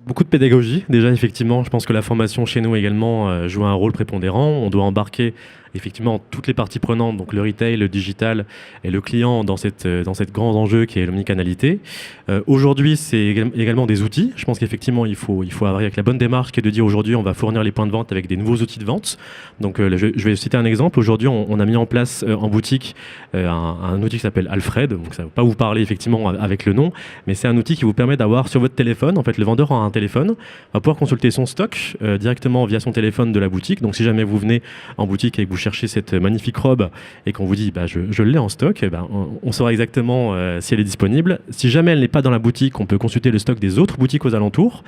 Speaker 4: Beaucoup de pédagogie, déjà, effectivement. Je pense que la formation chez nous également joue un rôle prépondérant. On doit embarquer effectivement toutes les parties prenantes, donc le retail, le digital et le client dans cette grand enjeu qui est l'omnicanalité. Aujourd'hui, c'est également des outils. Je pense qu'effectivement, il faut avoir avec la bonne démarche qui est de dire aujourd'hui, on va fournir les points de vente avec des nouveaux outils de vente. Donc, je vais citer un exemple. Aujourd'hui, on a mis en place en boutique un outil qui s'appelle Alfred. Donc, ça ne va pas vous parler effectivement avec le nom, mais c'est un outil qui vous permet d'avoir sur votre téléphone, en fait, le vendeur a un téléphone, va pouvoir consulter son stock directement via son téléphone de la boutique. Donc, si jamais vous venez en boutique et que vous cherchez cette magnifique robe et qu'on vous dit je l'ai en stock, on saura exactement si elle est disponible. Si jamais elle n'est pas dans la boutique, on peut consulter le stock des autres boutiques aux alentours.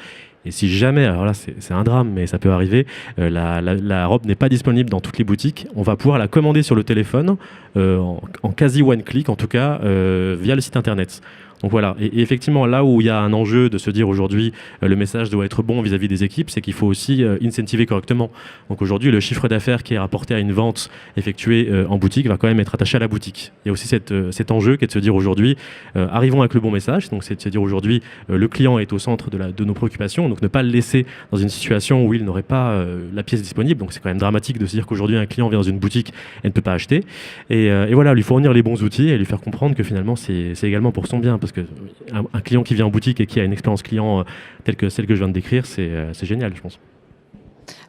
Speaker 4: Et si jamais, alors là c'est un drame, mais ça peut arriver, la robe n'est pas disponible dans toutes les boutiques, on va pouvoir la commander sur le téléphone en quasi one click, en tout cas via le site internet. Donc voilà, et effectivement, là où il y a un enjeu de se dire aujourd'hui, le message doit être bon vis-à-vis des équipes, c'est qu'il faut aussi incentiver correctement. Donc aujourd'hui, le chiffre d'affaires qui est rapporté à une vente effectuée en boutique va quand même être attaché à la boutique. Il y a aussi cet enjeu qui est de se dire aujourd'hui, arrivons avec le bon message, donc c'est de se dire aujourd'hui, le client est au centre de nos préoccupations, donc ne pas le laisser dans une situation où il n'aurait pas la pièce disponible. Donc c'est quand même dramatique de se dire qu'aujourd'hui, un client vient dans une boutique et ne peut pas acheter. Et voilà, lui fournir les bons outils et lui faire comprendre que finalement, c'est également pour son bien. Parce qu'un client qui vient en boutique et qui a une expérience client telle que celle que je viens de décrire, c'est génial, je pense.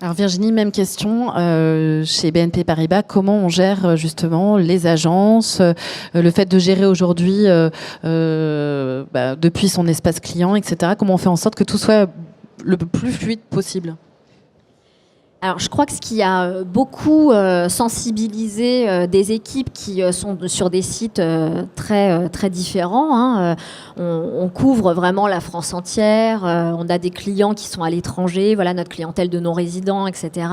Speaker 1: Alors Virginie, même question. Chez BNP Paribas, comment on gère justement les agences, le fait de gérer aujourd'hui depuis son espace client, etc. Comment on fait en sorte que tout soit le plus fluide possible ?
Speaker 2: Alors, je crois que ce qui a beaucoup sensibilisé des équipes qui sont sur des sites très différents, hein. On couvre vraiment la France entière. On a des clients qui sont à l'étranger, voilà notre clientèle de non-résidents, etc.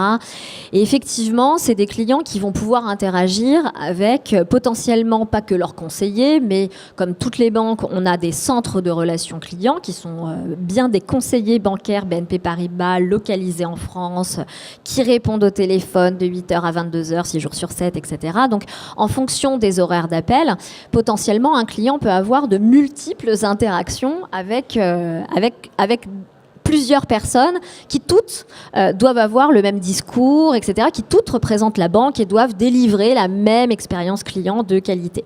Speaker 2: Et effectivement, c'est des clients qui vont pouvoir interagir avec potentiellement pas que leurs conseillers, mais comme toutes les banques, on a des centres de relations clients qui sont bien des conseillers bancaires BNP Paribas localisés en France, qui répondent au téléphone de 8h à 22h, 6 jours sur 7, etc. Donc, en fonction des horaires d'appel, potentiellement, un client peut avoir de multiples interactions avec plusieurs personnes qui toutes doivent avoir le même discours, etc., qui toutes représentent la banque et doivent délivrer la même expérience client de qualité.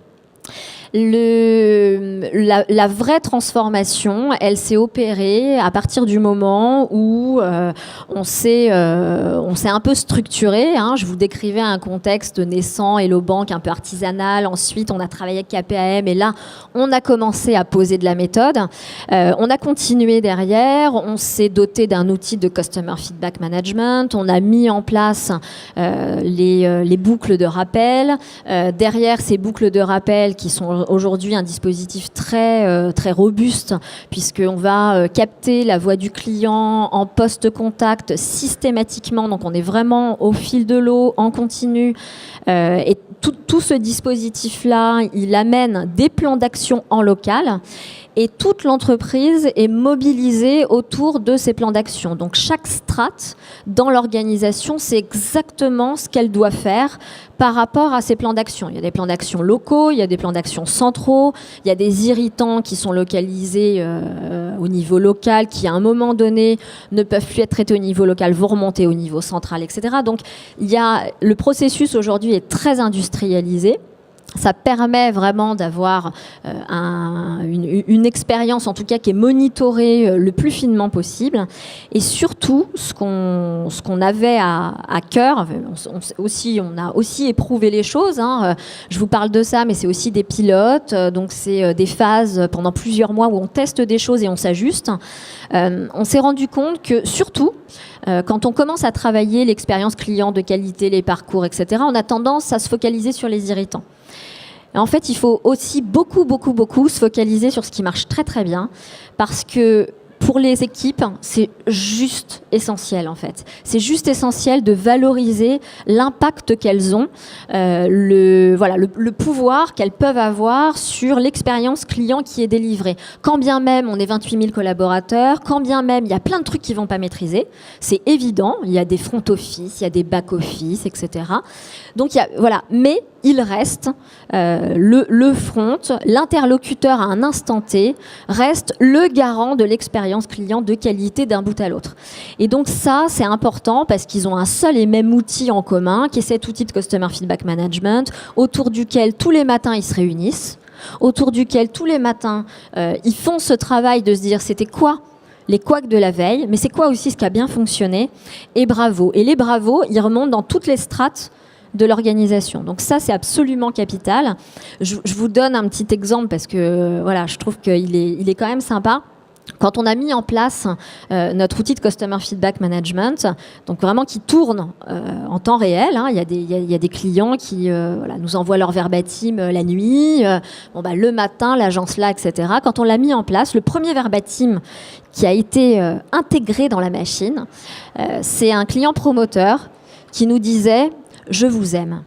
Speaker 2: La vraie transformation, elle s'est opérée à partir du moment où on s'est un peu structuré. Hein. Je vous décrivais un contexte naissant, Hello Bank, un peu artisanal. Ensuite, on a travaillé avec KPAM et là, on a commencé à poser de la méthode. On a continué derrière. On s'est doté d'un outil de Customer Feedback Management. On a mis en place les boucles de rappel. Derrière ces boucles de rappel qui sont aujourd'hui un dispositif très robuste puisqu'on va capter la voix du client en post-contact systématiquement. Donc on est vraiment au fil de l'eau, en continu. Et tout ce dispositif-là, il amène des plans d'action en local. Et toute l'entreprise est mobilisée autour de ces plans d'action. Donc chaque strate dans l'organisation, c'est exactement ce qu'elle doit faire par rapport à ces plans d'action. Il y a des plans d'action locaux, il y a des plans d'action centraux, il y a des irritants qui sont localisés au niveau local, qui à un moment donné ne peuvent plus être traités au niveau local, vont remonter au niveau central, etc. Donc le processus aujourd'hui est très industrialisé. Ça permet vraiment d'avoir une expérience, en tout cas, qui est monitorée le plus finement possible. Et surtout, ce qu'on avait à cœur, on a aussi éprouvé les choses. Hein. Je vous parle de ça, mais c'est aussi des pilotes. Donc, c'est des phases pendant plusieurs mois où on teste des choses et on s'ajuste. On s'est rendu compte que, surtout, quand on commence à travailler l'expérience client de qualité, les parcours, etc., on a tendance à se focaliser sur les irritants. Et en fait, il faut aussi beaucoup se focaliser sur ce qui marche très très bien, parce que pour les équipes, c'est juste essentiel en fait. C'est juste essentiel de valoriser l'impact qu'elles ont, le pouvoir qu'elles peuvent avoir sur l'expérience client qui est délivrée. Quand bien même on est 28 000 collaborateurs, quand bien même il y a plein de trucs qu'ils ne vont pas maîtriser, c'est évident, il y a des front office, il y a des back office, etc. Donc mais il reste le front, l'interlocuteur à un instant T, reste le garant de l'expérience client de qualité d'un bout à l'autre. Et donc ça, c'est important parce qu'ils ont un seul et même outil en commun, qui est cet outil de Customer Feedback Management, autour duquel tous les matins ils se réunissent, autour duquel tous les matins ils font ce travail de se dire c'était quoi les couacs de la veille, mais c'est quoi aussi ce qui a bien fonctionné, et bravo. Et les bravos, ils remontent dans toutes les strates de l'organisation. Donc ça, c'est absolument capital. Je vous donne un petit exemple parce que je trouve qu'il est quand même sympa. Quand on a mis en place notre outil de Customer Feedback Management, donc vraiment qui tourne en temps réel, hein, il y a des clients qui nous envoient leur verbatim la nuit, le matin, l'agence là, etc. Quand on l'a mis en place, le premier verbatim qui a été intégré dans la machine, c'est un client promoteur qui nous disait « Je vous aime ».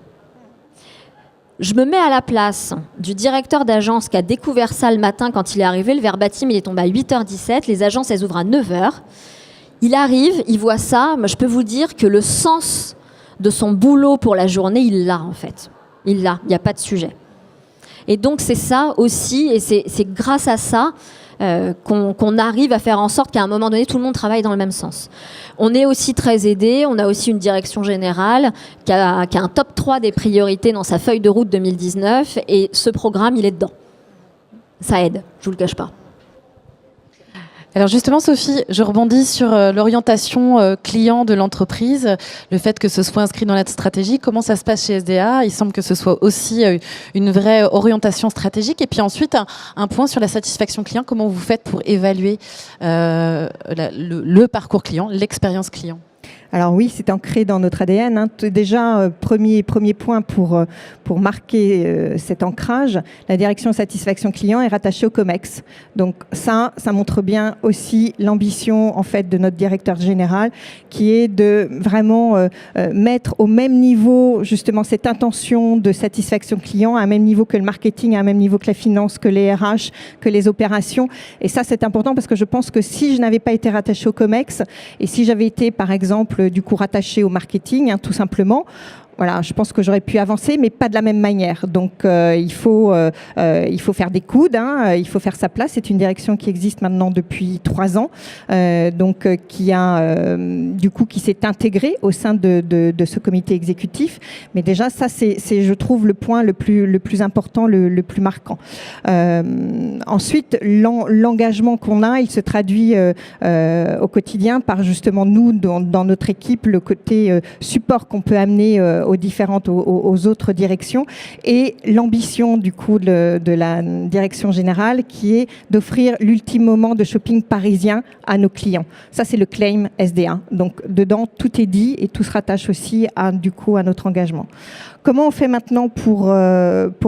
Speaker 2: je me mets à la place du directeur d'agence qui a découvert ça le matin quand il est arrivé. Le verbatim, il est tombé à 8h17. Les agences, elles ouvrent à 9h. Il arrive, il voit ça. Mais je peux vous dire que le sens de son boulot pour la journée, il l'a en fait. Il l'a, il n'y a pas de sujet. Et donc, c'est ça aussi, et c'est grâce à ça qu'on arrive à faire en sorte qu'à un moment donné, tout le monde travaille dans le même sens. On est aussi très aidé, on a aussi une direction générale qui a un top 3 des priorités dans sa feuille de route 2019, et ce programme, il est dedans. Ça aide, je ne vous le cache pas.
Speaker 1: Alors justement, Sophie, je rebondis sur l'orientation client de l'entreprise, le fait que ce soit inscrit dans la stratégie. Comment ça se passe chez SDA? Il semble que ce soit aussi une vraie orientation stratégique. Et puis ensuite, un point sur la satisfaction client. Comment vous faites pour évaluer le parcours client, l'expérience client?
Speaker 3: Alors oui, c'est ancré dans notre ADN. Hein. Déjà, premier point pour marquer cet ancrage, la direction satisfaction client est rattachée au COMEX. Donc ça montre bien aussi l'ambition en fait de notre directeur général, qui est de vraiment mettre au même niveau justement cette intention de satisfaction client, à un même niveau que le marketing, à un même niveau que la finance, que les RH, que les opérations. Et ça, c'est important parce que je pense que si je n'avais pas été rattachée au COMEX et si j'avais été, par exemple, du coup rattaché au marketing, hein, tout simplement. Voilà, je pense que j'aurais pu avancer, mais pas de la même manière. Donc, il faut faire des coudes, hein, il faut faire sa place. C'est une direction qui existe maintenant depuis 3 ans, donc qui s'est intégrée au sein de ce comité exécutif. Mais déjà, ça, c'est je trouve, le point le plus important, le plus marquant. Ensuite, l'engagement qu'on a, il se traduit au quotidien par justement nous, dans notre équipe, le côté support qu'on peut amener aux autres directions, et l'ambition du coup de la direction générale qui est d'offrir l'ultime moment de shopping parisien à nos clients. Ça, c'est le claim SDA. Donc dedans, tout est dit et tout se rattache aussi à notre engagement. Comment on fait maintenant pour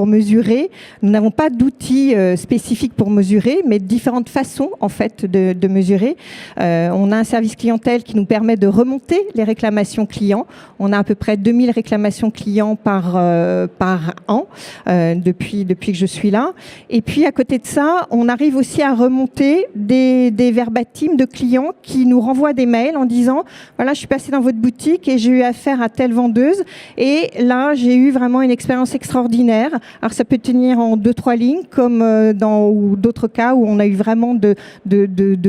Speaker 3: mesurer? Nous n'avons pas d'outils spécifiques pour mesurer, mais différentes façons en fait de mesurer. On a un service clientèle qui nous permet de remonter les réclamations clients. On a à peu près 2000 réclamations clients par an depuis que je suis là. Et puis à côté de ça, on arrive aussi à remonter des verbatims de clients qui nous renvoient des mails en disant voilà, je suis passé dans votre boutique et j'ai eu affaire à telle vendeuse et là j'ai eu vraiment une expérience extraordinaire. Alors ça peut tenir en 2-3 lignes comme ou d'autres cas où on a eu vraiment de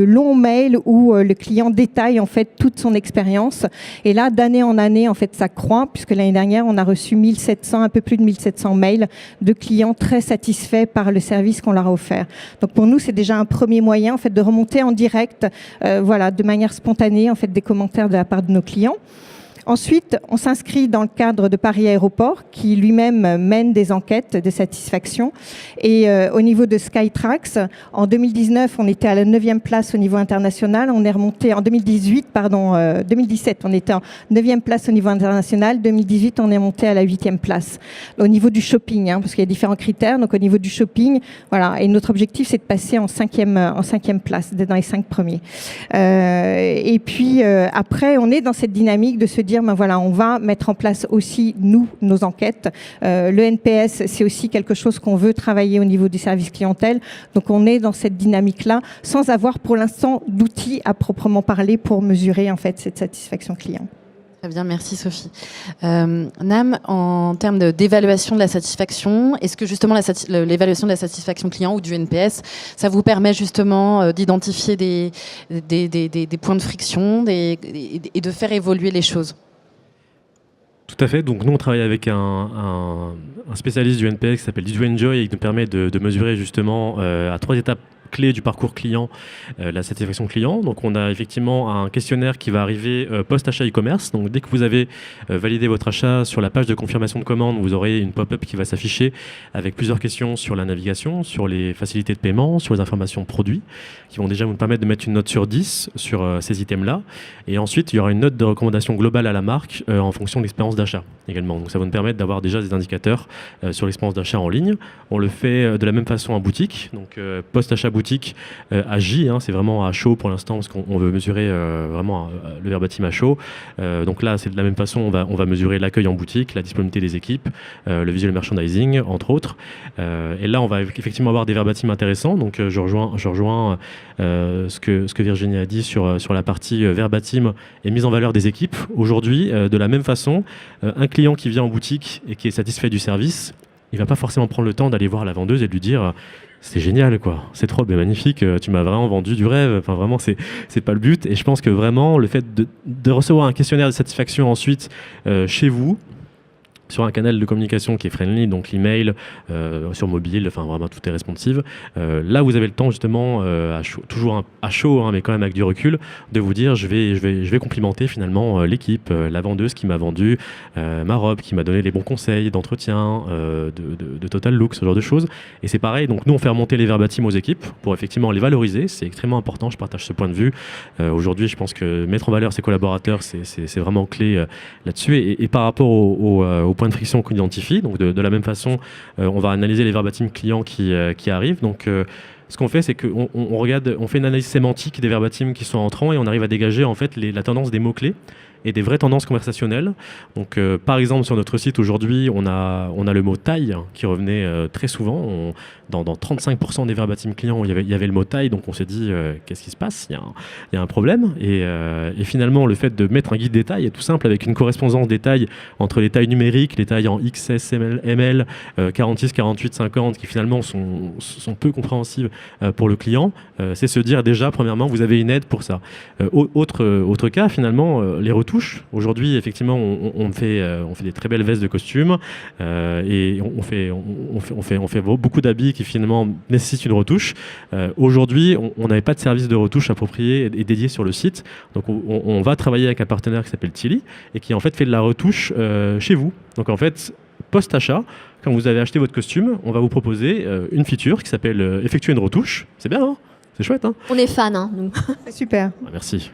Speaker 3: longs mails où le client détaille en fait toute son expérience. Et là, d'année en année, en fait, ça croît puisque l'année dernière, on a reçu un peu plus de 1700 mails de clients très satisfaits par le service qu'on leur a offert. Donc pour nous, c'est déjà un premier moyen en fait de remonter en direct, de manière spontanée en fait des commentaires de la part de nos clients. Ensuite, on s'inscrit dans le cadre de Paris Aéroport, qui lui-même mène des enquêtes de satisfaction. Et au niveau de Skytrax, en 2019, on était à la 9e place au niveau international. On est remonté en 2017, on était en 9e place au niveau international. 2018, on est monté à la 8e place. Au niveau du shopping, hein, parce qu'il y a différents critères. Donc au niveau du shopping, voilà. Et notre objectif, c'est de passer en 5e place, d'être dans les 5 premiers. Et puis après, on est dans cette dynamique de se dire on va mettre en place aussi, nos enquêtes. Le NPS, c'est aussi quelque chose qu'on veut travailler au niveau du service clientèle. Donc, on est dans cette dynamique-là, sans avoir pour l'instant d'outils à proprement parler pour mesurer en fait cette satisfaction client.
Speaker 1: Très bien, merci Sophie. Nam, en termes d'évaluation de la satisfaction, est-ce que justement l'évaluation de la satisfaction client ou du NPS, ça vous permet justement d'identifier des points de friction et de faire évoluer les choses?
Speaker 4: Tout à fait. Donc nous, on travaille avec un spécialiste du NPS qui s'appelle Did You Enjoy et qui nous permet de mesurer justement à 3 étapes clé du parcours client, la satisfaction client. Donc on a effectivement un questionnaire qui va arriver post-achat e-commerce. Donc dès que vous avez validé votre achat, sur la page de confirmation de commande, vous aurez une pop-up qui va s'afficher avec plusieurs questions sur la navigation, sur les facilités de paiement, sur les informations produits, qui vont déjà vous permettre de mettre une note sur 10 sur ces items-là. Et ensuite, il y aura une note de recommandation globale à la marque en fonction de l'expérience d'achat également. Donc ça va nous permettre d'avoir déjà des indicateurs sur l'expérience d'achat en ligne. On le fait de la même façon en boutique. Donc post-achat boutique, boutique à J, c'est vraiment à chaud pour l'instant, parce qu'on veut mesurer vraiment le verbatim à chaud. Donc là, c'est de la même façon, on va mesurer l'accueil en boutique, la disponibilité des équipes, le visual merchandising, entre autres. Et là, on va effectivement avoir des verbatims intéressants. Donc je rejoins ce que Virginie a dit sur la partie verbatim et mise en valeur des équipes. Aujourd'hui, de la même façon, un client qui vient en boutique et qui est satisfait du service, il va pas forcément prendre le temps d'aller voir la vendeuse et de lui dire c'est génial, quoi, cette robe est magnifique, tu m'as vraiment vendu du rêve. Enfin, vraiment, c'est pas le but. Et je pense que vraiment, le fait de recevoir un questionnaire de satisfaction ensuite chez vous, sur un canal de communication qui est friendly, donc l'email, sur mobile, enfin vraiment tout est responsive. Là, vous avez le temps justement, toujours à chaud, mais quand même avec du recul, de vous dire je vais complimenter finalement l'équipe, la vendeuse qui m'a vendu ma robe, qui m'a donné les bons conseils d'entretien, de Total Look, ce genre de choses. Et c'est pareil, donc nous on fait remonter les verbatims aux équipes pour effectivement les valoriser. C'est extrêmement important, je partage ce point de vue. Aujourd'hui, je pense que mettre en valeur ses collaborateurs, c'est vraiment clé là-dessus. Et par rapport au point de friction qu'on identifie. Donc de la même façon, on va analyser les verbatims clients qui arrivent. Donc ce qu'on fait, c'est qu'on on fait une analyse sémantique des verbatims qui sont entrants et on arrive à dégager en fait la tendance des mots-clés et des vraies tendances conversationnelles. Donc par exemple sur notre site aujourd'hui, on a le mot taille qui revenait très souvent. Dans 35% des verbatims clients, il y avait le mot taille, donc on s'est dit qu'est-ce qui se passe, il y a un problème. Et finalement, le fait de mettre un guide des tailles est tout simple, avec une correspondance des tailles entre les tailles numériques, les tailles en XS, ML, 46, 48, 50, qui finalement sont peu compréhensibles pour le client. C'est se dire déjà, premièrement, vous avez une aide pour ça. Autre cas, finalement, les retouches. Aujourd'hui, effectivement, on fait des très belles vestes de costume et on fait beaucoup d'habits qui finalement nécessitent une retouche. Aujourd'hui, on n'avait pas de service de retouche approprié et dédié sur le site. Donc, on va travailler avec un partenaire qui s'appelle Tilly et qui en fait fait de la retouche chez vous. Donc, en fait, post-achat, quand vous avez acheté votre costume, on va vous proposer une feature qui s'appelle effectuer une retouche. C'est bien, c'est chouette,
Speaker 2: On est fans, nous.
Speaker 3: C'est super.
Speaker 4: Merci.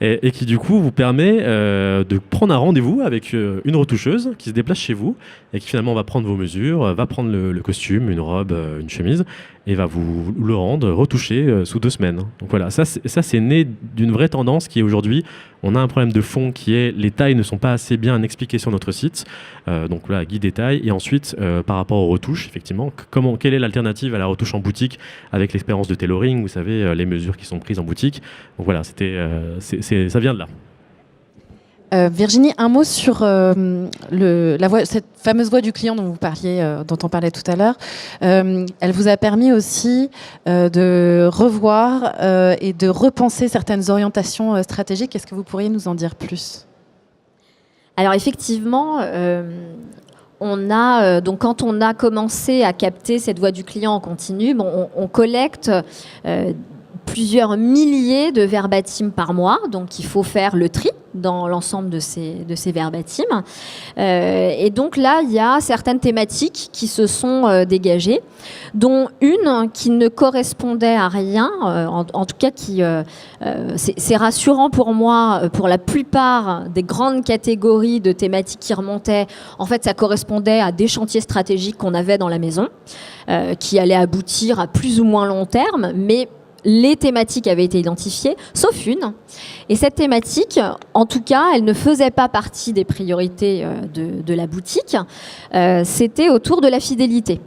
Speaker 4: Et qui du coup vous permet de prendre un rendez-vous avec une retoucheuse qui se déplace chez vous et qui finalement va prendre vos mesures, va prendre le costume, une robe, une chemise et va vous le rendre retouché sous 2 semaines. Donc voilà, ça c'est né d'une vraie tendance qui est aujourd'hui, on a un problème de fond qui est les tailles ne sont pas assez bien expliquées sur notre site. Donc voilà, guide des tailles. Et ensuite, par rapport aux retouches, effectivement, quelle est l'alternative à la retouche en boutique avec l'expérience de tailoring, vous savez, les mesures qui sont prises en boutique. Donc voilà, ça vient de là.
Speaker 1: Virginie, un mot sur cette fameuse voix du client dont on parlait tout à l'heure. Elle vous a permis aussi de revoir et de repenser certaines orientations stratégiques. Est-ce que vous pourriez nous en dire plus ?
Speaker 2: Alors effectivement, donc quand on a commencé à capter cette voix du client en continu, on collecte plusieurs milliers de verbatims par mois, donc il faut faire le tri dans l'ensemble de ces verbatims. Et donc là, il y a certaines thématiques qui se sont dégagées, dont une qui ne correspondait à rien, en tout cas c'est rassurant pour moi, pour la plupart des grandes catégories de thématiques qui remontaient, en fait ça correspondait à des chantiers stratégiques qu'on avait dans la maison, qui allaient aboutir à plus ou moins long terme, mais les thématiques avaient été identifiées, sauf une. Et cette thématique, en tout cas, elle ne faisait pas partie des priorités de la boutique. C'était autour de la fidélité.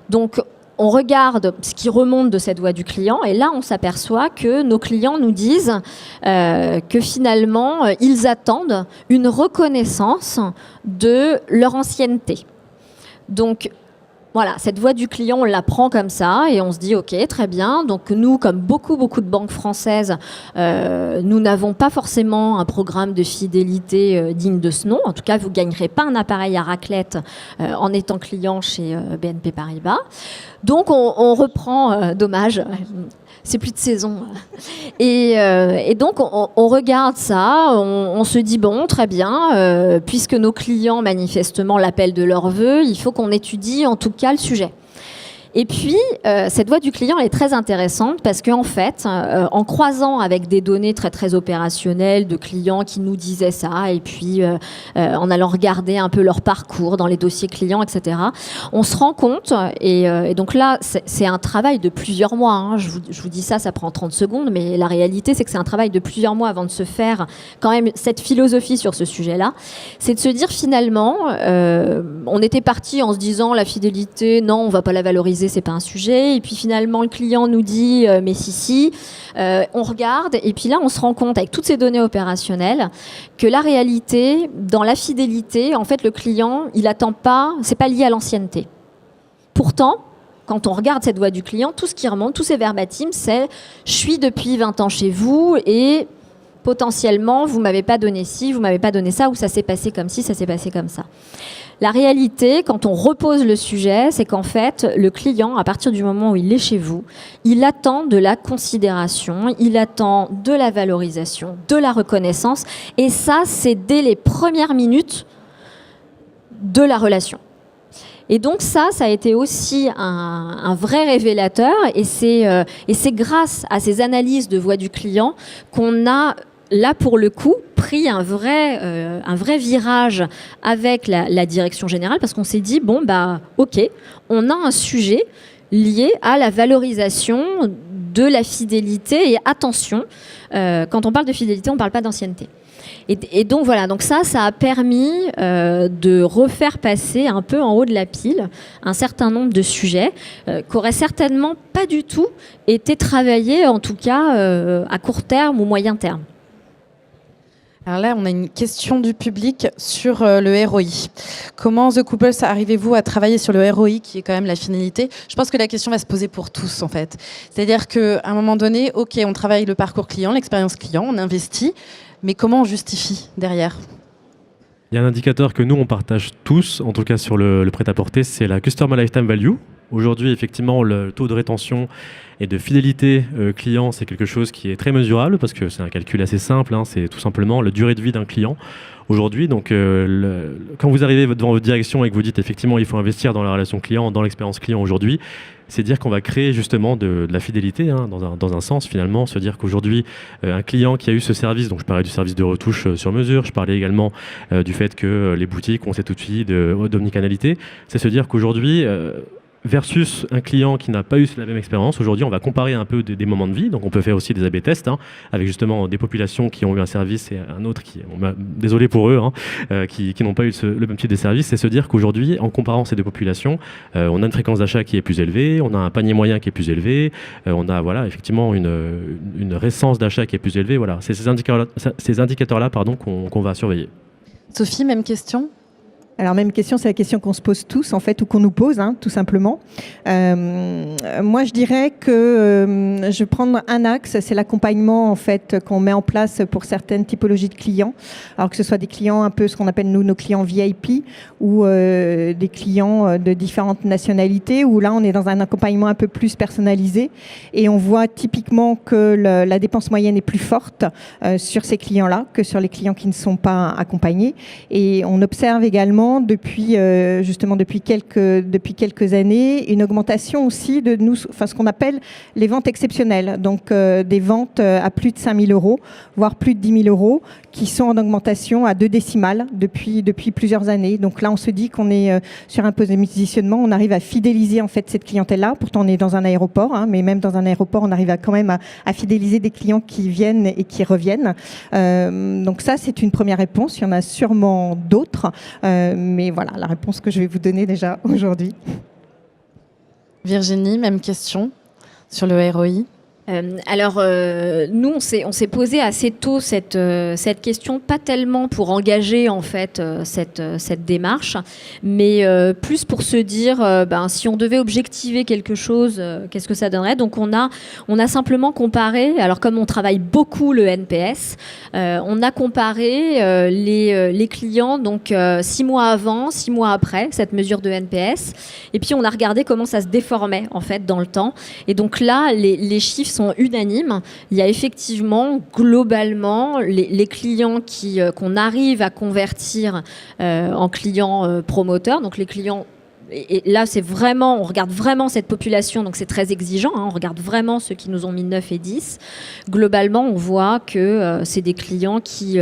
Speaker 2: Donc, on regarde ce qui remonte de cette voix du client et là, on s'aperçoit que nos clients nous disent que finalement, ils attendent une reconnaissance de leur ancienneté. Donc, voilà, cette voix du client, on la prend comme ça et on se dit ok, très bien. Donc nous, comme beaucoup de banques françaises, nous n'avons pas forcément un programme de fidélité digne de ce nom. En tout cas, vous ne gagnerez pas un appareil à raclette en étant client chez BNP Paribas. Donc on reprend, dommage, c'est plus de saison. Et donc on regarde ça, on se dit bon, très bien, puisque nos clients manifestement l'appellent de leur vœu, il faut qu'on étudie en tout cas le sujet. Et puis, cette voix du client elle est très intéressante parce qu'en fait, en croisant avec des données très, très opérationnelles de clients qui nous disaient ça, et puis en allant regarder un peu leur parcours dans les dossiers clients, etc., on se rend compte, et donc là, c'est un travail de plusieurs mois. Hein, je vous dis ça prend 30 secondes, mais la réalité, c'est que c'est un travail de plusieurs mois avant de se faire quand même cette philosophie sur ce sujet-là. C'est de se dire finalement, on était parti en se disant la fidélité, non, on va pas la valoriser, c'est pas un sujet. Et puis finalement, le client nous dit, mais si, on regarde. Et puis là, on se rend compte avec toutes ces données opérationnelles que la réalité, dans la fidélité, en fait, le client, il attend pas, c'est pas lié à l'ancienneté. Pourtant, quand on regarde cette voix du client, tout ce qui remonte, tous ces verbatims, c'est « je suis depuis 20 ans chez vous et potentiellement, vous m'avez pas donné ci, vous m'avez pas donné ça, ou ça s'est passé comme ci, ça s'est passé comme ça ». La réalité, quand on repose le sujet, c'est qu'en fait, le client, à partir du moment où il est chez vous, il attend de la considération, il attend de la valorisation, de la reconnaissance. Et ça, c'est dès les premières minutes de la relation. Et donc ça a été aussi un vrai révélateur. Et c'est grâce à ces analyses de voix du client qu'on a, là, pour le coup, pris un vrai virage avec la direction générale, parce qu'on s'est dit, bon, bah, ok, on a un sujet lié à la valorisation de la fidélité. Et attention, quand on parle de fidélité, on ne parle pas d'ancienneté. Et donc voilà, donc ça a permis de refaire passer un peu en haut de la pile un certain nombre de sujets qui auraient certainement pas du tout été travaillés, en tout cas à court terme ou moyen terme.
Speaker 1: Alors là, on a une question du public sur le ROI. Comment The Couples arrivez-vous à travailler sur le ROI, qui est quand même la finalité ? Je pense que la question va se poser pour tous, en fait. C'est-à-dire qu'à un moment donné, ok, on travaille le parcours client, l'expérience client, on investit, mais comment on justifie derrière ?
Speaker 4: Il y a un indicateur que nous, on partage tous, en tout cas sur le prêt-à-porter, c'est la Customer Lifetime Value. Aujourd'hui, effectivement, le taux de rétention et de fidélité client, c'est quelque chose qui est très mesurable parce que c'est un calcul assez simple. Hein, c'est tout simplement la durée de vie d'un client aujourd'hui. Donc, quand vous arrivez devant votre direction et que vous dites effectivement il faut investir dans la relation client, dans l'expérience client aujourd'hui, c'est dire qu'on va créer justement de la fidélité, hein, dans un sens finalement, se dire qu'aujourd'hui, un client qui a eu ce service, donc je parlais du service de retouche sur mesure, je parlais également du fait que les boutiques ont cet outil d'omnicanalité, c'est se dire qu'aujourd'hui, versus un client qui n'a pas eu la même expérience. Aujourd'hui, on va comparer un peu des moments de vie. Donc, on peut faire aussi des A/B tests, hein, avec justement des populations qui ont eu un service et un autre qui, désolé pour eux, hein, qui n'ont pas eu le même type de service. C'est se dire qu'aujourd'hui, en comparant ces deux populations, on a une fréquence d'achat qui est plus élevée, on a un panier moyen qui est plus élevé, on a effectivement une récence d'achat qui est plus élevée. Voilà, c'est ces indicateurs-là, qu'on va surveiller.
Speaker 1: Sophie, même question ?
Speaker 3: Alors, même question, c'est la question qu'on se pose tous, en fait, ou qu'on nous pose, hein, tout simplement. Moi, je dirais que je vais prendre un axe, c'est l'accompagnement, en fait, qu'on met en place pour certaines typologies de clients. Alors que ce soit des clients un peu ce qu'on appelle, nous, nos clients VIP, ou des clients de différentes nationalités, où là, on est dans un accompagnement un peu plus personnalisé. Et on voit typiquement que la dépense moyenne est plus forte sur ces clients-là que sur les clients qui ne sont pas accompagnés. Et on observe également depuis quelques années une augmentation aussi de ce qu'on appelle les ventes exceptionnelles, donc des ventes à plus de 5 000 euros, voire plus de 10 000 euros, qui sont en augmentation à 2 décimales depuis plusieurs années. Donc là, on se dit qu'on est sur un positionnement, on arrive à fidéliser en fait cette clientèle-là. Pourtant, on est dans un aéroport, hein, mais même dans un aéroport, on arrive quand même à fidéliser des clients qui viennent et qui reviennent. Donc ça, c'est une première réponse. Il y en a sûrement d'autres. Mais voilà, la réponse que je vais vous donner déjà aujourd'hui.
Speaker 1: Virginie, même question sur le ROI.
Speaker 2: Nous, on s'est posé assez tôt cette question, pas tellement pour engager en fait cette démarche, mais plus pour se dire, si on devait objectiver quelque chose, qu'est-ce que ça donnerait ? Donc on a simplement comparé. Alors comme on travaille beaucoup le NPS, on a comparé les clients donc 6 mois avant, 6 mois après cette mesure de NPS, et puis on a regardé comment ça se déformait en fait dans le temps. Et donc là, les chiffres sont unanimes. Il y a effectivement globalement les clients qu'on arrive à convertir en clients promoteurs, donc les clients et là, c'est vraiment, on regarde vraiment cette population, donc c'est très exigeant, hein, on regarde vraiment ceux qui nous ont mis 9 et 10. Globalement, on voit que c'est des clients qui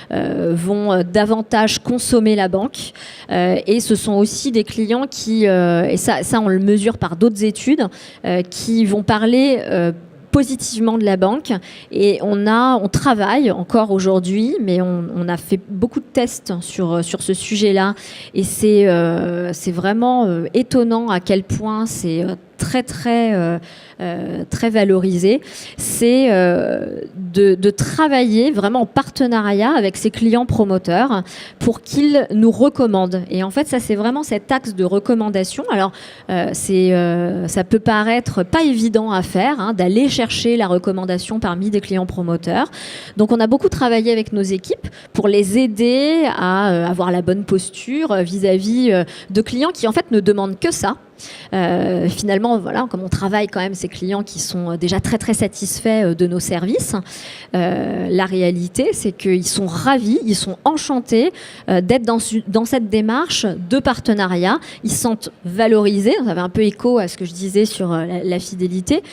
Speaker 2: vont davantage consommer la banque, et ce sont aussi des clients qui, et ça on le mesure par d'autres études, qui vont parler positivement de la banque, et on travaille encore aujourd'hui, mais on a fait beaucoup de tests sur ce sujet-là, et c'est vraiment étonnant à quel point c'est très valorisé. C'est de travailler vraiment en partenariat avec ses clients promoteurs pour qu'ils nous recommandent. Et en fait, ça, c'est vraiment cet axe de recommandation. Alors, ça peut paraître pas évident à faire, hein, d'aller chercher la recommandation parmi des clients promoteurs. Donc, on a beaucoup travaillé avec nos équipes pour les aider à avoir la bonne posture vis-à-vis de clients qui, en fait, ne demandent que ça. Finalement, voilà, comme on travaille quand même ces clients qui sont déjà très satisfaits de nos services, la réalité, c'est qu'ils sont ravis, ils sont enchantés d'être dans cette démarche de partenariat. Ils se sentent valorisés. Ça avait un peu écho à ce que je disais sur la fidélité.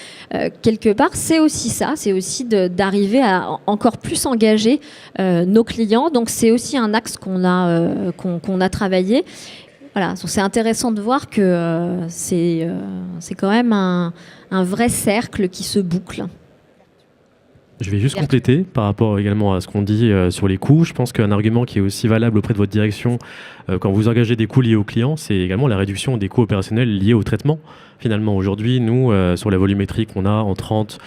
Speaker 2: Quelque part, c'est aussi ça, c'est aussi d'arriver à encore plus engager nos clients. Donc, c'est aussi un axe qu'on a travaillé. Voilà, donc c'est intéressant de voir que c'est quand même un vrai cercle qui se boucle.
Speaker 4: Je vais juste compléter par rapport également à ce qu'on dit sur les coûts. Je pense qu'un argument qui est aussi valable auprès de votre direction quand vous engagez des coûts liés aux clients, c'est également la réduction des coûts opérationnels liés au traitement. Finalement, aujourd'hui, nous, sur la volumétrie qu'on a en 30,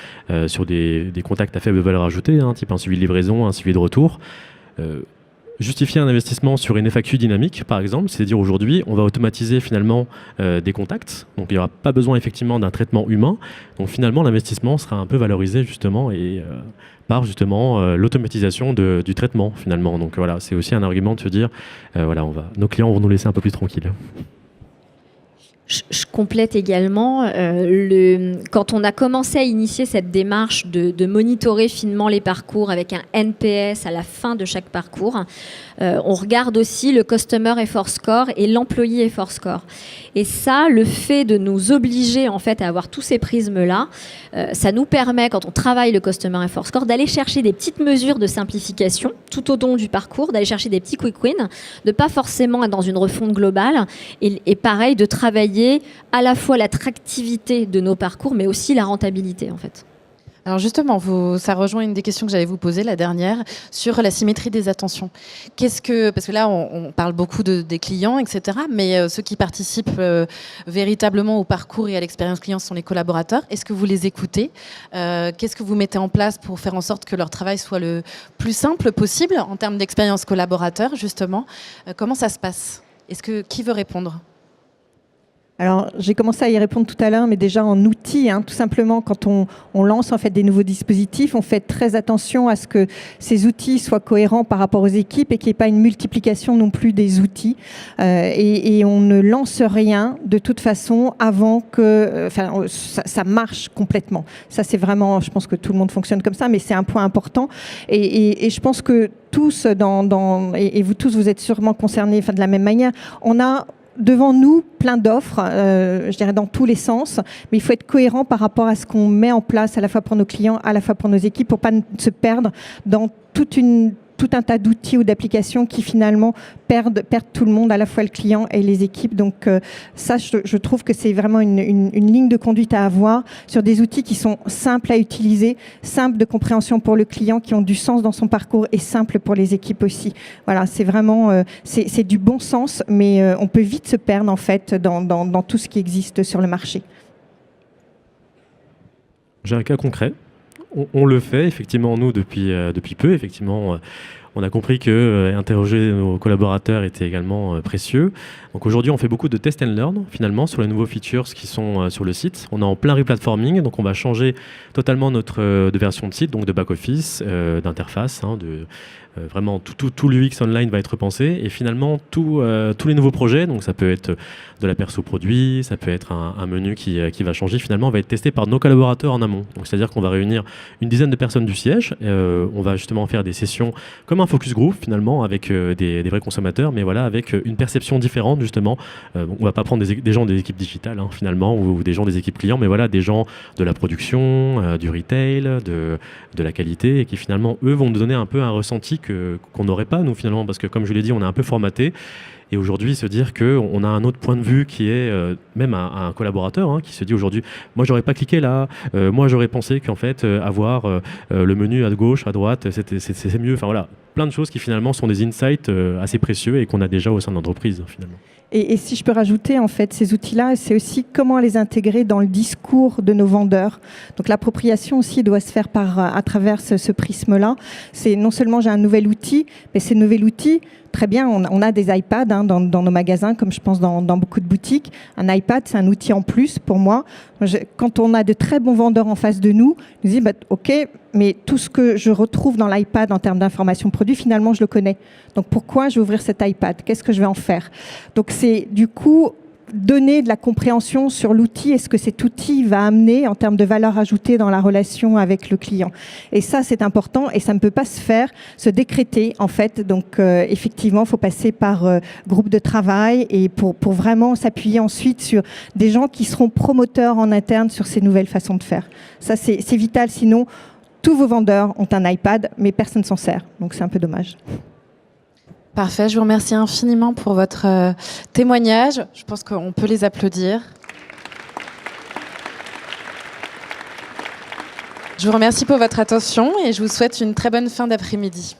Speaker 4: sur des contacts à faible valeur ajoutée, hein, type un suivi de livraison, un suivi de retour, justifier un investissement sur une FAQ dynamique, par exemple, c'est-à-dire aujourd'hui, on va automatiser finalement des contacts. Donc, il n'y aura pas besoin effectivement d'un traitement humain. Donc, finalement, l'investissement sera un peu valorisé justement et par justement l'automatisation du traitement finalement. Donc, voilà, c'est aussi un argument de se dire, voilà, nos clients vont nous laisser un peu plus tranquilles.
Speaker 2: Je complète également, quand on a commencé à initier cette démarche de monitorer finement les parcours avec un NPS à la fin de chaque parcours, on regarde aussi le Customer Effort Score et l'Employee Effort Score. Et ça, le fait de nous obliger en fait à avoir tous ces prismes-là, ça nous permet, quand on travaille le Customer Effort Score, d'aller chercher des petites mesures de simplification tout au long du parcours, d'aller chercher des petits quick wins, de pas forcément être dans une refonte globale, et pareil, de travailler à la fois l'attractivité de nos parcours, mais aussi la rentabilité en fait.
Speaker 1: Alors justement, ça rejoint une des questions que j'allais vous poser, la dernière, sur la symétrie des attentions. Parce que là, on parle beaucoup des clients, etc., mais ceux qui participent véritablement au parcours et à l'expérience client sont les collaborateurs. Est-ce que vous les écoutez ? Qu'est-ce que vous mettez en place pour faire en sorte que leur travail soit le plus simple possible en termes d'expérience collaborateur, justement ? Comment ça se passe ? Qui veut répondre ?
Speaker 3: Alors, j'ai commencé à y répondre tout à l'heure, mais déjà en outils, hein, tout simplement, quand on lance en fait des nouveaux dispositifs, on fait très attention à ce que ces outils soient cohérents par rapport aux équipes et qu'il n'y ait pas une multiplication non plus des outils. Et on ne lance rien de toute façon avant que ça marche complètement. Ça, c'est vraiment, je pense que tout le monde fonctionne comme ça, mais c'est un point important. Et je pense que tous, et vous tous, vous êtes sûrement concernés de la même manière, on a devant nous plein d'offres, je dirais dans tous les sens, mais il faut être cohérent par rapport à ce qu'on met en place à la fois pour nos clients, à la fois pour nos équipes, pour pas se perdre dans tout un tas d'outils ou d'applications qui finalement perdent tout le monde, à la fois le client et les équipes. Donc ça, je trouve que c'est vraiment une ligne de conduite à avoir sur des outils qui sont simples à utiliser, simples de compréhension pour le client, qui ont du sens dans son parcours et simples pour les équipes aussi. Voilà, c'est vraiment c'est du bon sens, mais on peut vite se perdre en fait dans tout ce qui existe sur le marché.
Speaker 4: J'ai un cas concret. On le fait effectivement nous depuis peu. Effectivement, on a compris que interroger nos collaborateurs était également précieux. Donc aujourd'hui, on fait beaucoup de test and learn finalement sur les nouveaux features qui sont sur le site. On est en plein replatforming, donc on va changer totalement de version de site, donc de back office, d'interface, hein, vraiment tout l'UX online va être repensé, et finalement tous les nouveaux projets, donc ça peut être de la perso produit, ça peut être un menu qui va changer, finalement va être testé par nos collaborateurs en amont. Donc c'est-à-dire qu'on va réunir une dizaine de personnes du siège, on va justement faire des sessions comme comme un focus group finalement, avec des vrais consommateurs, mais voilà, avec une perception différente justement. On va pas prendre des gens des équipes digitales finalement, ou des gens des équipes clients, mais voilà, des gens de la production, du retail, de la qualité, et qui finalement, eux, vont nous donner un peu un ressenti qu'on n'aurait pas, nous, finalement, parce que comme je l'ai dit, on est un peu formaté. Et aujourd'hui, se dire qu'on a un autre point de vue qui est même un collaborateur qui se dit aujourd'hui, moi, j'aurais pas cliqué là, moi, j'aurais pensé qu'en fait, avoir le menu à gauche, à droite, c'est mieux. Enfin voilà, plein de choses qui finalement sont des insights assez précieux et qu'on a déjà au sein de l'entreprise, finalement.
Speaker 3: Et si je peux rajouter, en fait, ces outils-là, c'est aussi comment les intégrer dans le discours de nos vendeurs. Donc l'appropriation aussi doit se faire à travers ce prisme-là. C'est non seulement j'ai un nouvel outil, mais ces nouvel outil, très bien, on a des iPads dans nos magasins, comme je pense dans beaucoup de boutiques. Un iPad, c'est un outil en plus pour moi. Quand on a de très bons vendeurs en face de nous, je me dis, OK, mais tout ce que je retrouve dans l'iPad en termes d'information produit, finalement, je le connais. Donc pourquoi je vais ouvrir cet iPad? Qu'est-ce que je vais en faire? Donc c'est du coup donner de la compréhension sur l'outil et ce que cet outil va amener en termes de valeur ajoutée dans la relation avec le client. Et ça, c'est important et ça ne peut pas se décréter en fait. Donc effectivement, il faut passer par groupe de travail et pour vraiment s'appuyer ensuite sur des gens qui seront promoteurs en interne sur ces nouvelles façons de faire. Ça, c'est vital. Sinon, tous vos vendeurs ont un iPad, mais personne s'en sert. Donc c'est un peu dommage.
Speaker 1: Parfait, je vous remercie infiniment pour votre témoignage. Je pense qu'on peut les applaudir. Je vous remercie pour votre attention et je vous souhaite une très bonne fin d'après-midi.